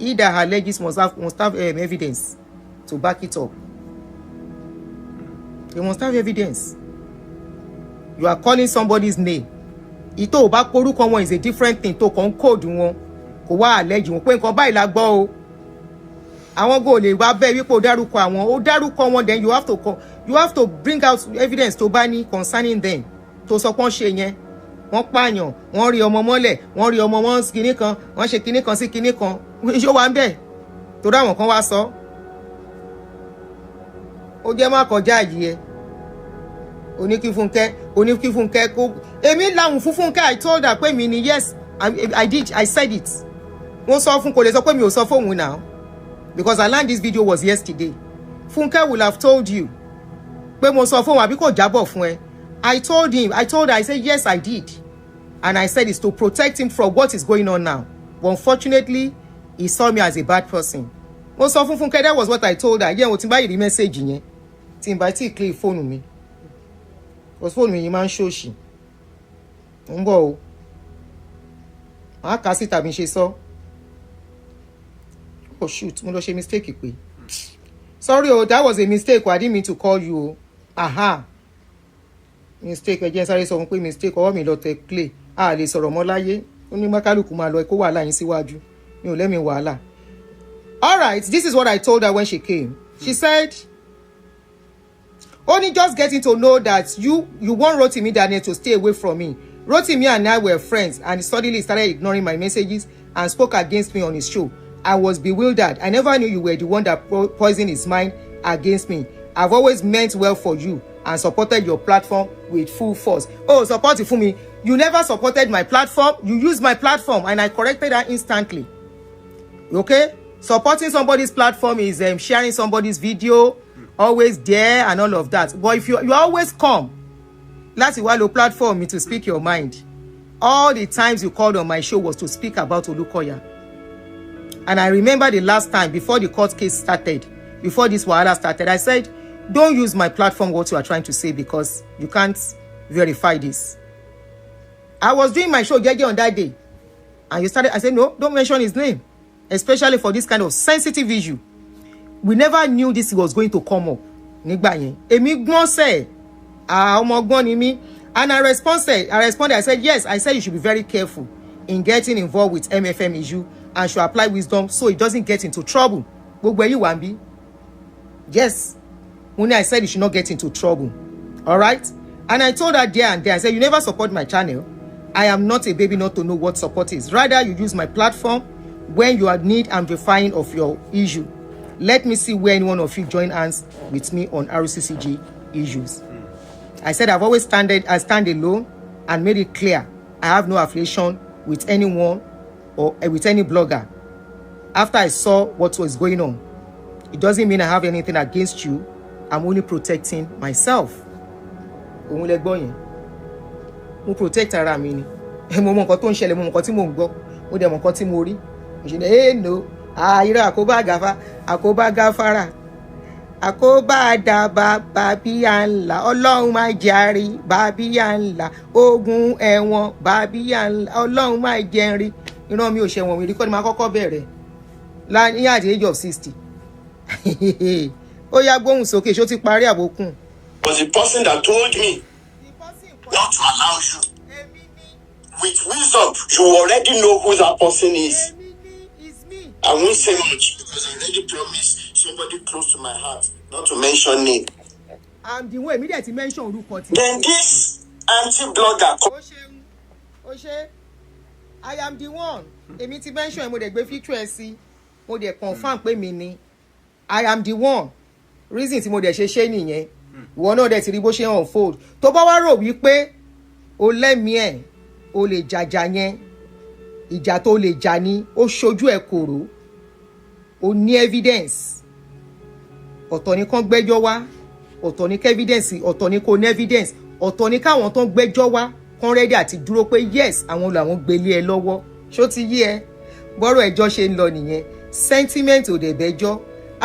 Speaker 1: Either her alleges must have evidence to back it up. They must have evidence. You are calling somebody's name. Ito ò bá porúkọ wọn is a different thing tó kàn code wọn kò wá allege wọn pé nǹkan báyìí la gbọ́ o. Àwọn go lè wá bẹ́ẹ̀ wípé ó dárúkọ àwọn ó dárúkọ wọn then you have to bring out evidence tó bá ní concerning them tó sọ pé wọ́n ṣe yẹn wọ́n pààyàn wọ́n rí ọmọ mọ́lẹ̀ wọ́n rí ọmọ wọn kinní kan wọ́n ṣe kinní kan sí kinní kan yóò wá ń bẹ̀ torí àwọn kan wá sọ ó jẹ́ má kọjá yìí ẹ oníkí Fúnkẹ́ kó èmi láwùn fún Fúnkẹ́ I told her pé mi ni yes I said it wọ́n sọ fún kò lè sọ pé mi ò sọ fóun now because I learned this video was yesterday Fúnkẹ́ will have told you pé mo sọ fóun àbí kò jábọ̀ fún ẹ I told her I said yes I did and I said it's to protect him from what is going on now but unfortunately he saw me as a bad person mo sọ fún Fúnkẹ́ that was what I told her yẹn o ti bá yìí rí mẹ́sẹ̀gì yẹn tí n bá tí clear fóònù mi because fóònù mi yìí máa ń ṣòṣì ń bọ̀ o màá kà sí tàbí ṣe sọ oh shoot mo lọ ṣe mistake pé sorry o that was a mistake I didn't mean to call you o aha mistake ẹ jẹ́ sáré sọ fún pé mistake ọwọ́ mi lọ tẹ play a lè sọ̀rọ̀ mọ́ láyé ó ní mákàlùkù máa lọ kó wàhálà yín síwájú mi ò lẹ́mi wàhálà. All right, this is what I told her when she came. She said, only just getting to know that you want Rotimi Daniel to stay away from me. Rotimi and I were friends and suddenly started ignoring my messages and spoke against me on his show. I was bewildered. I never knew you were the one that poisoned his mind against me. I've always meant well for you and supported your platform with full force. Oh, support it for me. You never supported my platform. You used my platform and I corrected her instantly. Okay? Supporting somebody's platform is sharing somebody's video, always there and all of that. But if you always come, láti wá lo platform me to speak your mind. All the times you called on my show was to speak about Olukoya. And I remember the last time before the court case started, before this wahala started, I said, don't use my platform what you are trying to say because you can't verify this. I was doing my show on that day. And you started, I said, no, don't mention his name. Especially for this kind of sensitive issue. We never knew this was going to come up. Nígbà yẹn. Èmi gbọ́n sẹ́, ọmọ ọgbọ́n ni mí. And I responded, I said, yes, I said you should be very careful in getting involved with MFM issue and should apply wisdom so it doesn't get into trouble. Gbogbo ẹ̀yin wà ńbí. Yes. When I said you should not get into trouble. All right? And I told her there and there, I said, you never support my channel. I am not a baby not to know what support is. Rather, you use my platform when you are need amplifying of your issue. Let me see where any one of you join hands with me on RCCG issues. I said I stand alone and made it clear I have no affiliation with anyone or with any blogger. After I saw what was going on, it doesn't mean I have anything against you. I'm only protecting myself. Ohun lẹ gbọ́ yẹn. Mo protect ara mi ni. Mo mọ nǹkan tó ń ṣẹlẹ̀, mo mọ nǹkan tí mo ń gbọ́, mo dẹ̀ mọ nǹkan tí mo rí. No, irọ́ àkóbá gáfárà àkóbá àdàbà bàbíyà ńlá ọlọ́run má jàrí bàbíyà ńlá ogun ẹ̀wọ̀n bàbíyà ńlá ọlọ́run má jẹ́rí ìran mi ò ṣẹ̀wọ̀n mi rí kọ́ ni máa kọ́kọ́ bẹ̀rẹ̀ ní at the age of 60 ó yá gbóhùn sókè ṣó ti parí àbókùn.
Speaker 2: Was the person that told me not to allow you. With wisdom, you already know who that person is. I won't say much because I already promised somebody close to my heart not to mention name.
Speaker 1: I'm the one immediately mention orúkọ tí.
Speaker 2: Then this anti-blogger.
Speaker 1: Oṣé, I am the one. Èmi ti mention mo dẹ̀ gbé feature ẹ sí. Mo dẹ̀ confirm pé mi ni. I am the one reason tí mo dẹ̀ ṣe nìyẹn ìwọ náà dẹ̀ ti rí bó ṣe unfold tó bá wá rò wípé o lẹ́mìí ẹ̀ o lè jàjà yẹn ìjà tó lè jà ní ó ṣojú ẹ̀ kòrò o ní evidence ọ̀tọ̀ ni kán gbẹ́jọ́ wá ọ̀tọ̀ ni evidence ọ̀tọ̀ ni kò ní evidence ọ̀tọ̀ ni káwọn tó ń gbẹ́jọ́ wá kán rẹ́dí àti dúró pé yes àwọn làwọn gbélé ẹ lọ́wọ́ ṣó ti yí ẹ bọ́rọ̀ ẹjọ́ ṣe ń lọ nìyẹn sentiment ò dẹ̀ bẹ́jọ́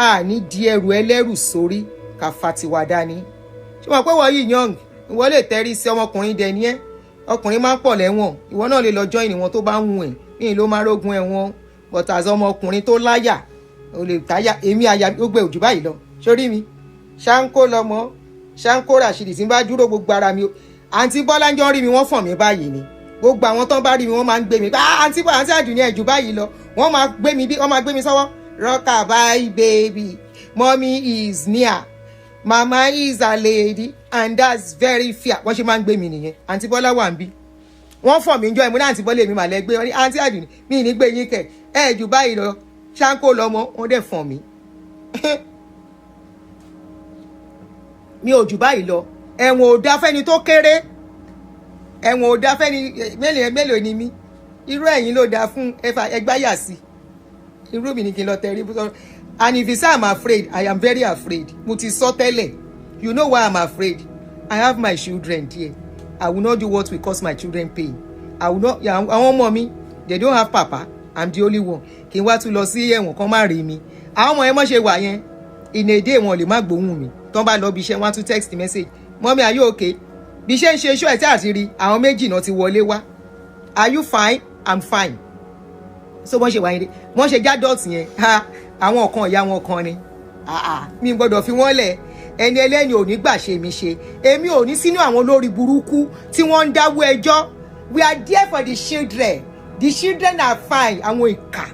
Speaker 1: a ní di ẹrù ẹlẹ́rù sórí ká fa tiwa dání ṣé wọn pé wọ́n yìí young ìwọ lè tẹ́rí sí ọmọkùnrin dẹ̀ ní ẹ́ ọkùnrin máa ń pọ̀ lẹ́wọ̀n ìwọ náà lè lọ join ìwọ̀n tó bá ń wù ẹ́ ní ló máa rógun ẹ̀wọ̀n but as ọmọkùnrin tó láyà o lè táyà èmi àyà ó gbé òjò báyìí lọ sórí mi ṣáńkó lọmọ ṣáńkó ràṣìdì tí ń bá dúró gbogbo ara mi àǹtí bọ́lá ń jọ rí mi wọ́n fọ̀n mí báyìí ni gbogbo àwọn tó ń bá rí mi wọ́n máa ń gbé mi àǹtí Àdùnní ẹ̀jú báyìí lọ wọ́n máa gbé mi sọ́wọ́ rockabye baby mommy is near mama is a lady and that's very fair wọ́n ṣe máa ń gbé mi nìyẹn àǹtí bọ́lá wà ń bí wọ́n fọ̀ mí jọ ìmú ní àǹtí bọ́lá èmi màlẹ́ gbé wọn ní àǹtí Àdùnní mi ní gbé yín kẹ̀ ẹ̀jú báyìí lọ ṣáńkó lọmọ wọ́n dẹ̀ fọ̀ mí mi ò jù báyìí lọ ẹ̀wọ̀n ò dá fẹ́ni tó kéré ẹ̀wọ̀n ò dá fẹ́ni mélòó ni mí irú ẹ̀yin ló dá fún ẹgbáyà sí irú mi ni kí n lọ tẹ̀rí and if you say I'm afraid I am very afraid mo ti sọ tẹ́lẹ̀ you know why I'm afraid I have my children there I will not do what will cause my children pain I will not àwọn ọmọ mi they don't have papa I'm the only one kí n wá tún lọ sí ẹ̀wọ̀n kan má rí mi àwọn ọmọ yẹn mọ̀ ṣe wà yẹn in a day wọn lè má gbóhùn mi tó ń bá lọ bí iṣẹ́ wọn tún text message mommy are you okay bí iṣẹ́ ń ṣe iṣu ẹ̀ tí àti rí àwọn méjì náà ti wọlé wá are you fine I'm fine so wọ́n ṣe wà yẹn wọ́n ṣe jádọ́ọ̀tì yẹn àwọn kan ìyá wọn kan ni mi gbọ́dọ̀ fi wọ́n lẹ̀ ẹni ẹlẹ́ni ò ní gbà ṣe mi ṣe èmi ò ní sínú àwọn olórí burúkú tí wọ́n ń dáwọ́ ẹjọ́ we are there for the children are fine àwọn ìkà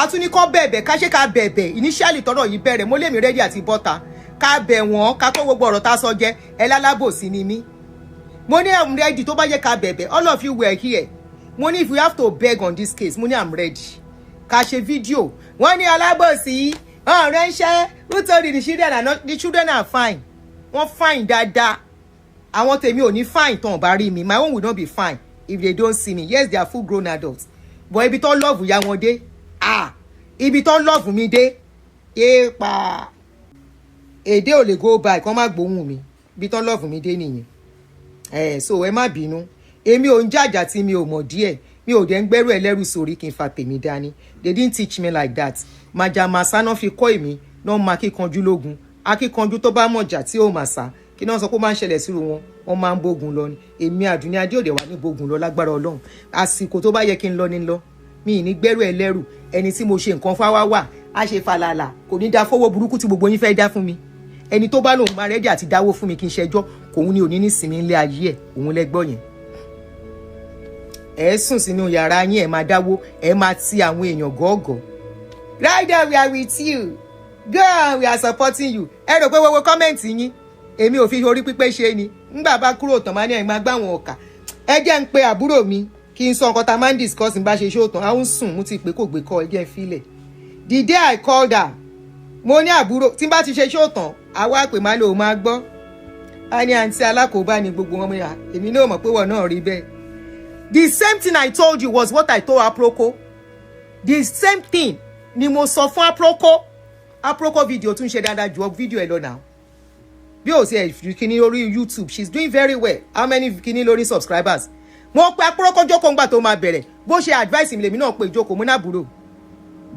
Speaker 1: àtúnikọ́ bẹ̀bẹ̀ ká ṣe ká bẹ̀bẹ̀ initially tọ́rọ̀ yìí bẹ̀rẹ̀ mo lè mi ready àti bọ́ta ká bẹ̀ wọ́n ká kó gbogbo ọ̀rọ̀ tá a sọ jẹ́ ẹ lálábòsí ni mí mo ní I'm ready tó bá yẹ ká bẹ̀bẹ̀ all of you were here mo ní if we have to beg on this case mo ní I'm ready ká ṣe fídíò wọ́n ní alábòsí ọ̀rẹ́ iṣẹ́ who told you the children are fine wọ́n fine dáadáa àwọn tèmi ò ní fine tán bá rí mi my own will not be fine if they don't see me yes they are full grown adults but ibi tó love ya wọn dé ibi tó love mi dé èèpà èdè ò lè go by kán má gbóhùn mi ibi tó love mi dé nìyẹn so ẹ má bínú èmi ò ń jàjà tí mi ò mọ̀ díẹ̀ mi ò dẹ̀ ń gbẹ́rù ẹlẹ́rù sórí kí n fa tèmi dání they didn't teach me like that màjàmásá náà fi kọ́ èmi náà máa kíkanjú lógun akíkanjú tó bá mọ̀jà tí ó mà sá kí náà sọ pé ó máa ń ṣẹlẹ̀ sí wọn máa ń bógun lọ ni èmi Àdùnní Adéòdè wà ní bógun lọ lágbára Ọlọ́run àsìkò tó bá yẹ kí n lọ ní lọ mi ì ní gbẹ́rù ẹlẹ́rù ẹni tí mo ṣe nǹkan fáwá wà á ṣe falàlà kò ní dá fọwọ́ burúkú tí gbogbo yín fẹ́ dá fún mi ẹni tó bá lòun máa rẹ́dí àti dáwó fún mi kí n ṣẹjọ́ kòun ni òní ní sinmi ńlẹ̀ ayé ẹ̀ òun lẹ́gbọ́ yẹn ẹ sùn sínú yàrá yín ẹ máa dáwó ẹ máa ti àwọn èèyàn gọ́ọ̀gọ́ right there we are with you girl we are supporting you ẹ rò pé wọ́wọ́ kọ́mẹ̀ntì yín èmi ò fi orí pípé ṣe ni ńgbà bá kúrò tán máa ní ẹ̀ máa gbá àwọn ọ̀kà ẹ jẹ́ ń pe àbúrò mi kí n sọ nǹkan tá a máa ń discuss bá ṣe ṣó tán àwọn sùn mo ti pé kò gbé kọ́ ẹ jẹ́ ń filẹ̀ the day I called her mo ní àbúrò tí n bá ti ṣe ṣó tán àwa pè má lò ó máa gbọ́ a ní àǹtí alákòóbá ni gbogbo wọn mìíràn èmi náà mọ̀ pé wọ́n náà rí bẹ́ẹ̀ the same thing I told you was what I told Aproko the same thing ni mo sọ fún Aproko video tún ṣe dáadáa ju video ẹ lọ náà bí o ṣe kíní lórí YouTube she's doing very well how many kíní lórí subscribers mo pe Aproko jókòó ńgbà tó máa bẹ̀rẹ̀ bó ṣe advice mi lèmi náà pé jókòó mo nábùrò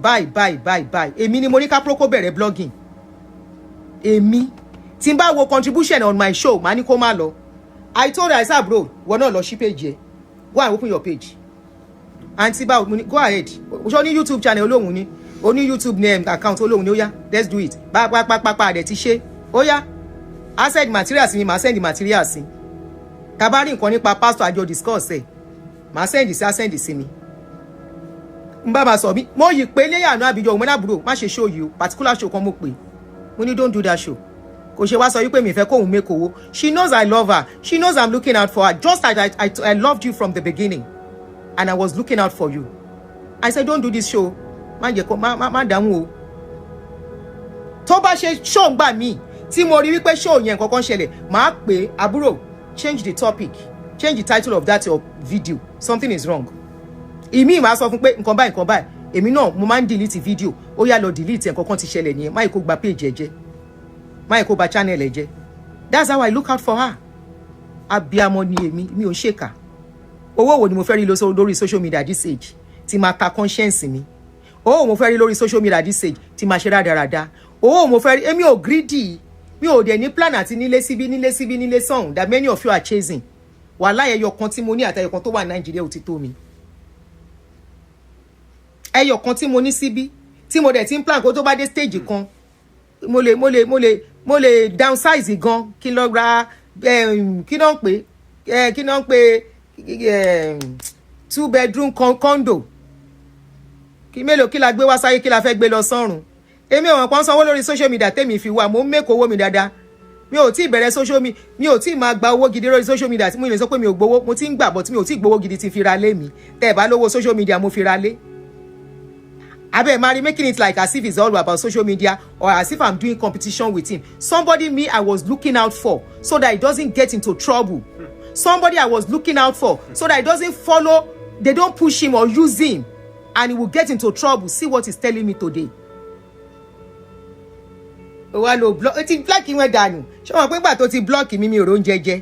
Speaker 1: bye èmi ni mo ní ká Aproko bẹ̀rẹ̀ blogging èmi tí n bá wo contribution on my show màá ní kó má lọ I told her I said bro wọ́n náà lọ sí page yẹ go and open your page aunty báwo mo ní go ahead ṣé o ní YouTube channel olóhùn ni o ní YouTube name account olóhùn ni ó yá let's do it pápápápá àdẹ̀ ti ṣe ó yá I send materials ni màá send materials sí tabari nǹkan nípa pastor àjọ discuss ẹ̀ màá send sí mi n bá máa sọ bí mo yìí pé léyàánú àbíjọ òun nábùrò má ṣe show yìí o particular show kan mo pè mo ní don't do that show kò ṣe wá sọ wípé mi fẹ́ kóhun make owó she knows I love her she knows I'm looking out for her just like I loved you from the beginning and I was looking out for you I said don't do this show má jẹ́ kó má dáhùn o tó bá ṣe show gbà mí tí mo rí wípé show yẹn kankan ṣẹlẹ̀ màá pè àbúrò change the topic, change the title of that your video, something is wrong. Ìmí màá sọ fún pé nǹkan báyìí èmi náà mo máa ń delete video, ó yá lọ delete nǹkan kan ti ṣẹlẹ̀ nìyẹn, má kó gba page ẹ jẹ́, má kó ba channel ẹ jẹ́. That's how I look out for her. Abiyamọ ni èmi, mi ò ṣèkà. Owó wo ni mo fẹ́ rí lórí social media this age tí máa ta conscience mi? Owó mo fẹ́ rí lórí social media this age tí máa ṣe rádaràda? Owó mo fẹ́ rí, èmi ò greedy, mi ò dẹ̀ ní plan àti nílé síbí sọ̀hún that many of you are chasing. Wàhálà ẹyọ kan tí mo ní àti ẹyọ kan tó wà Nàìjíríà ò ti tó mi. Ẹyọ kan tí mo ní síbí tí mo dẹ̀ ti ń plan kó tó bá dé stage kan mo lè downsize gan kí lọ ra kí náà ń pè 2 bedroom condo kí mélòó kí la gbé wá sáyé kí la fẹ́ gbé lọ sọ́run. Èmi ò pọ́n sanwó lórí social media tèmi fi wà mo ń make owó mi dáadáa. Mi ò tí ì bẹ̀rẹ̀ social media, mi ò tí ì máa gba owó gidi lórí social media tí mo lè sọ pé mi ò gbowó, mo ti ń gbà bọ̀ tí mi ò tí ì gbowó gidi ti fi ra lé mi. Tẹ́ ẹ bá lówó social media mo fi ra lé. Abeg Mary making it like as if it's all about social media or as if I'm doing competition with him. Somebody me I was looking out for so that he doesn't get into trouble. Somebody I was looking out for so that he doesn't follow, they don't push him or use him and he will get into trouble. See what he's telling me today. Wa lo block ti block ìwé dànù. Ṣé wọ́n pé ìgbà tó ti block mi mi ò ron jẹjẹ.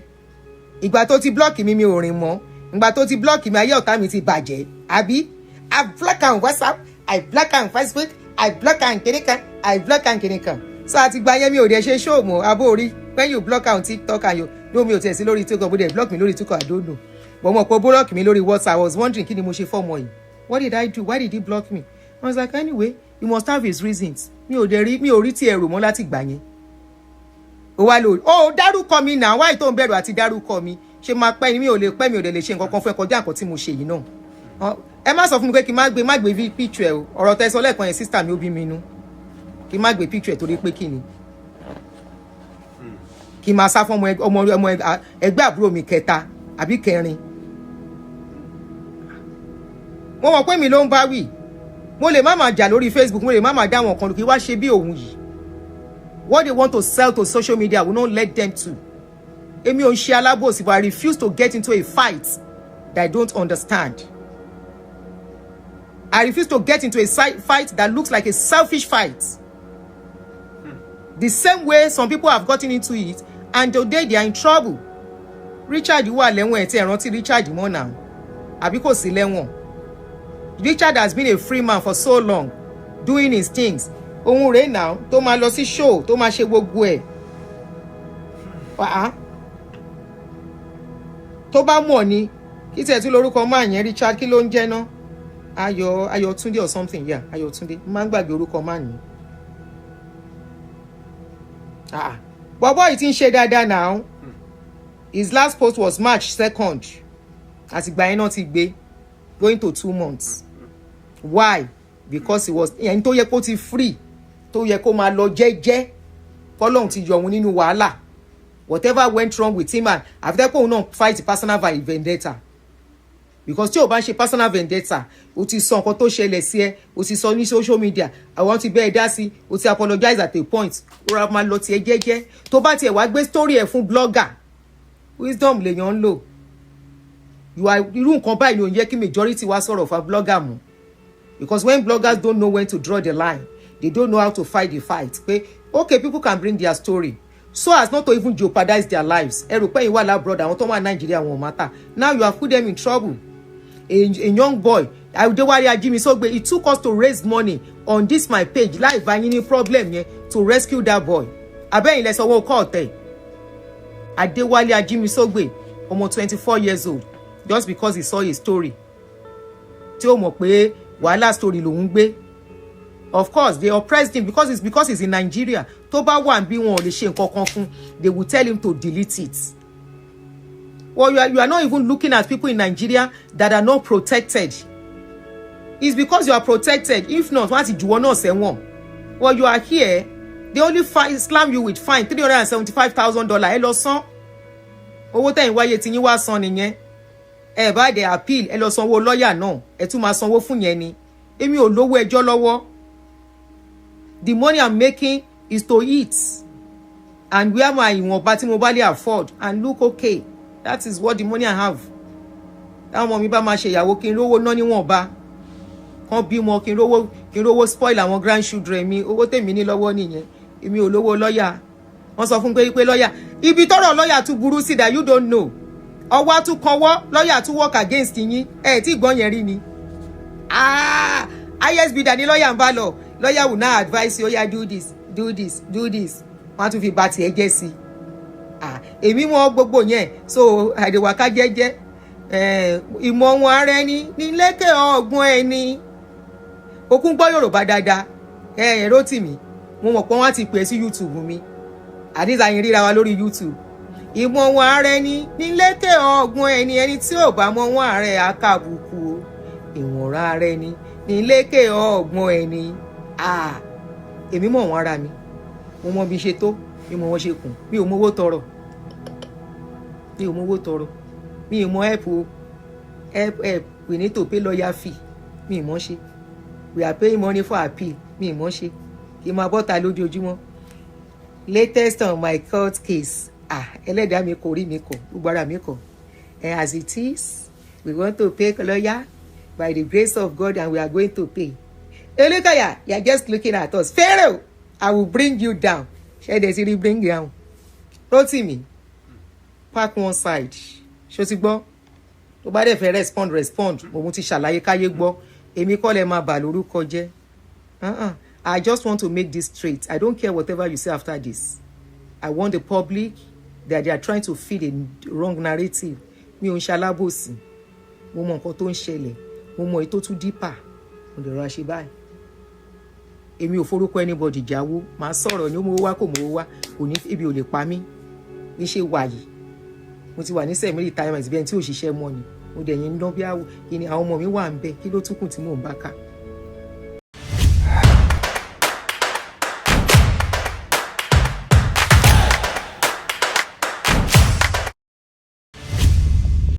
Speaker 1: Ìgbà tó ti block mi mi ò rìn mọ́. Ìgbà tó ti block mi ayé ọ̀tá mi ti bàjẹ́. Àbí I block on WhatsApp, I block on Facebook, I block on kinikan, I block on kinikan. So àti gba yẹn mi ò dẹ̀ ṣe show mọ́ abórí. When you block on TikTok and you no mi ò tẹ̀ sí lórí TikTok but they block me lórí TikTok I don't know. But mo ko block mi lórí WhatsApp. I was wondering kí ni mo ṣe fọ́mọ yìí. What did I do? Why did he block me? I was like anyway, he must have his reasons. Mi ò rí ti ẹ̀rù mọ́ láti gbà yẹn. Ó wá lò ó dárúkọ mi náà why tó ń bẹ̀rù àti dárúkọ mi ṣe máa pẹ́ ni mi ò lè pẹ́ mi ò dẹ̀ lè ṣe nǹkan kan fún ẹ kọjá nǹkan tí mo ṣe yìí náà. Ẹ má sọ fún mi pé kí n má gbé picture ẹ o ọ̀rọ̀ tẹ́ sọ lẹ́ẹ̀kan yẹn sister mi ó bí mi inú kí n má gbé picture ẹ torí pé kí ni kí n máa sá fún ọmọ ẹgbẹ́ àbúrò mi kẹta àbí kẹrin. Mo mọ̀ pé mi ló ń bá wí mo lè má máa jà lórí Facebook mo lè má máa dá wọn kan lù kí wá ṣe bí òun yìí. What they want to sell to social media will not let them to. Èmi ò ń ṣe alábòsí but I refuse to get into a fight that I don't understand. I refuse to get into a fight that looks like a selfish fight. The same way some people have gotten into it and today they are in trouble. Richard wà lẹ́wọ̀n ẹ̀ tí ẹ rántí Richard mọ́ náà àbí kò sí lẹ́wọ̀n. Richard has been a free man for so long doing his things. Ohun rẹ̀ now tó máa lọ sí show tó máa ṣe gbogbo ẹ̀. Tó bá mọ̀ ni kí tẹ̀ tí lórúkọ máa yẹn Richard kí ló ń jẹ́ náà? Ayọ̀túndé or something, yeah, Ayọ̀túndé. Máa ń gbàgbé orúkọ máa yẹn. Bọ̀bọ́ yìí ti ń ṣe dáadáa now. His last post was March 2nd. Àtìgbà yẹn náà ti gbé going to 2 months. Why? Because he was ẹni tó yẹ kó ti free tó yẹ kó máa lọ jẹ́jẹ́ fọlọ́run ti yọ òun nínú wàhálà. Whatever went wrong with him and after kóun náà fight personal vendetta. Because tí o bá ń ṣe personal vendetta o ti sọ nǹkan tó ṣẹlẹ̀ sí ẹ o ti sọ ní social media àwọn ti bẹ́ẹ̀ dá sí o ti apologize at a point o ra máa lọ tiẹ̀ jẹ́jẹ́ tó bá tiẹ̀ wá gbé story ẹ̀ fún blogger wisdom lèèyàn ń lò irú nǹkan báyìí ló ń yẹ kí majority wá sọ̀rọ̀ fún blogger mu because when bloggers don't know when to draw the line they don't know how to fight the fight pé okay people can bring their story so as not to even jeopardize their lives ẹ rò pé ìwà labroad àwọn tó wà Nàìjíríà wọn ò matter now you have put them in trouble. A young boy Adewale Ajimisogbe, it took us to raise money on this my page live and any problem here to rescue that boy. Abẹ́yìn lẹ sọ wọ́n kọ́ ọ̀tẹ̀. Adewale Ajimisogbe, ọmọ 24 years old, just because he saw his story. Tí ó mọ̀ pé wàhálà story lòun gbé. Of course, they oppressed him because he's in Nigeria. Tó bá wà bí wọn ò lè ṣe nǹkan kan fún, they will tell him to delete it. Well, you are not even looking at people in Nigeria that are not protected. It's because you are protected. If not, what is you want say one? Well, you are here. They only slam you with fine $375,000. Ẹ lọ san. Owó tẹ́yin wáyé tí yín wá san nìyẹn. Ẹ bá dé appeal, ẹ lọ sanwó lawyer náà. Ẹ tún máa sanwó fún yẹn ni. Èmi ò lówó ẹjọ́ lọ́wọ́. The money I'm making is to eat and wear my ìwọ̀nba tí mo bá lè afford and look okay. That is what the money I have. Táwọn ọmọ mi bá máa ṣe ìyàwó kí n rówó ná níwọ̀nba, kán bímọ kí n rówó spoil àwọn grandchildren mi. Owó tèmi ní lọ́wọ́ nìyẹn. Èmi ò lówó lọ́yà. Wọ́n sọ fún pé lọ́yà ibi tọ́rọ̀ lọ́yà tún burú sí that you don't know. Ọwọ́ tún kanwọ́ lọ́yà tún work against yín. Tí gbọ́n yẹn rí ni. ISB dà ní lọ́yà ń bá lọ. Lawyer will now advise you, yeah, do this. Wọ́n tún fi bá tiẹ̀ jẹ́ sí. Èmi mọ gbogbo yẹn. So àdèwàká jẹ́jẹ́. Ìmọ̀ wọn ara ẹni ní lékè ọgbọ́n ẹni. Okun gbọ́ Yorùbá dáadáa. Rotimi. Mo mọ̀ pé wọ́n ti pè sí YouTube mi. Àdìsá yín ríra wa lórí YouTube. Ìmọ̀ wọn ara ẹni ní lékè ọgbọ́n ẹni tí ò bá mọ̀ wọn ara ẹ̀ akàbùkù. Ìwọ̀n ara ẹni ní lékè ọgbọ́n ẹni. Èmi mọ̀ wọ́n ara mi. Mo mọ bí ṣe tó, bí mo wọ́n ṣe kùn. Mi ò mówó tọrọ. Mi ò mọ help. We need to pay lawyer fee. Mi ì mọ̀ ṣe. We are paying money for appeal. Mi ì mọ̀ ṣe. Kì í máa bọ́ta lójoojúmọ́. Latest on my court case. Ẹlẹ́dàá mi kò rí mi kọ̀. Gbogbo ara mi kọ̀. As it is, we want to pay lawyer by the grace of God and we are going to pay. Elukaya, you are just looking at us. Pharaoh, I will bring you down. Ṣé ẹ̀dẹ̀ sí rí bring down? Rotimi, park one side. Ṣó ti gbọ́? Tó bá dẹ̀ fẹ́ respond. Mo ti ṣàlàyé káyé gbọ́. Èmi kọ́ lẹ máa bà lórúkọ jẹ́. I just want to make this straight. I don't care whatever you say after this. I want the public that they are trying to feed a wrong narrative. Mi ò ń ṣalábòsí. Mo mọ nǹkan tó ń ṣẹlẹ̀. Mo mọ ètò tún dípà. Mo lè rọra ṣe báyìí. Èmi ò forúkọ anybody jáwó. Màá sọ̀rọ̀ ní ó mówó wá kò mówó wá. Kò ní ibi ò lè pa mí. Ní ṣe wà yìí. Mo ti wà ní semi retirement bí ẹni tí ò ṣiṣẹ́ mọ́ ni. Mo dẹ̀ yín ń dán bí àwọn ọmọ mi wà ń bẹ. Kí ló tún kù tí mò ń bá ká?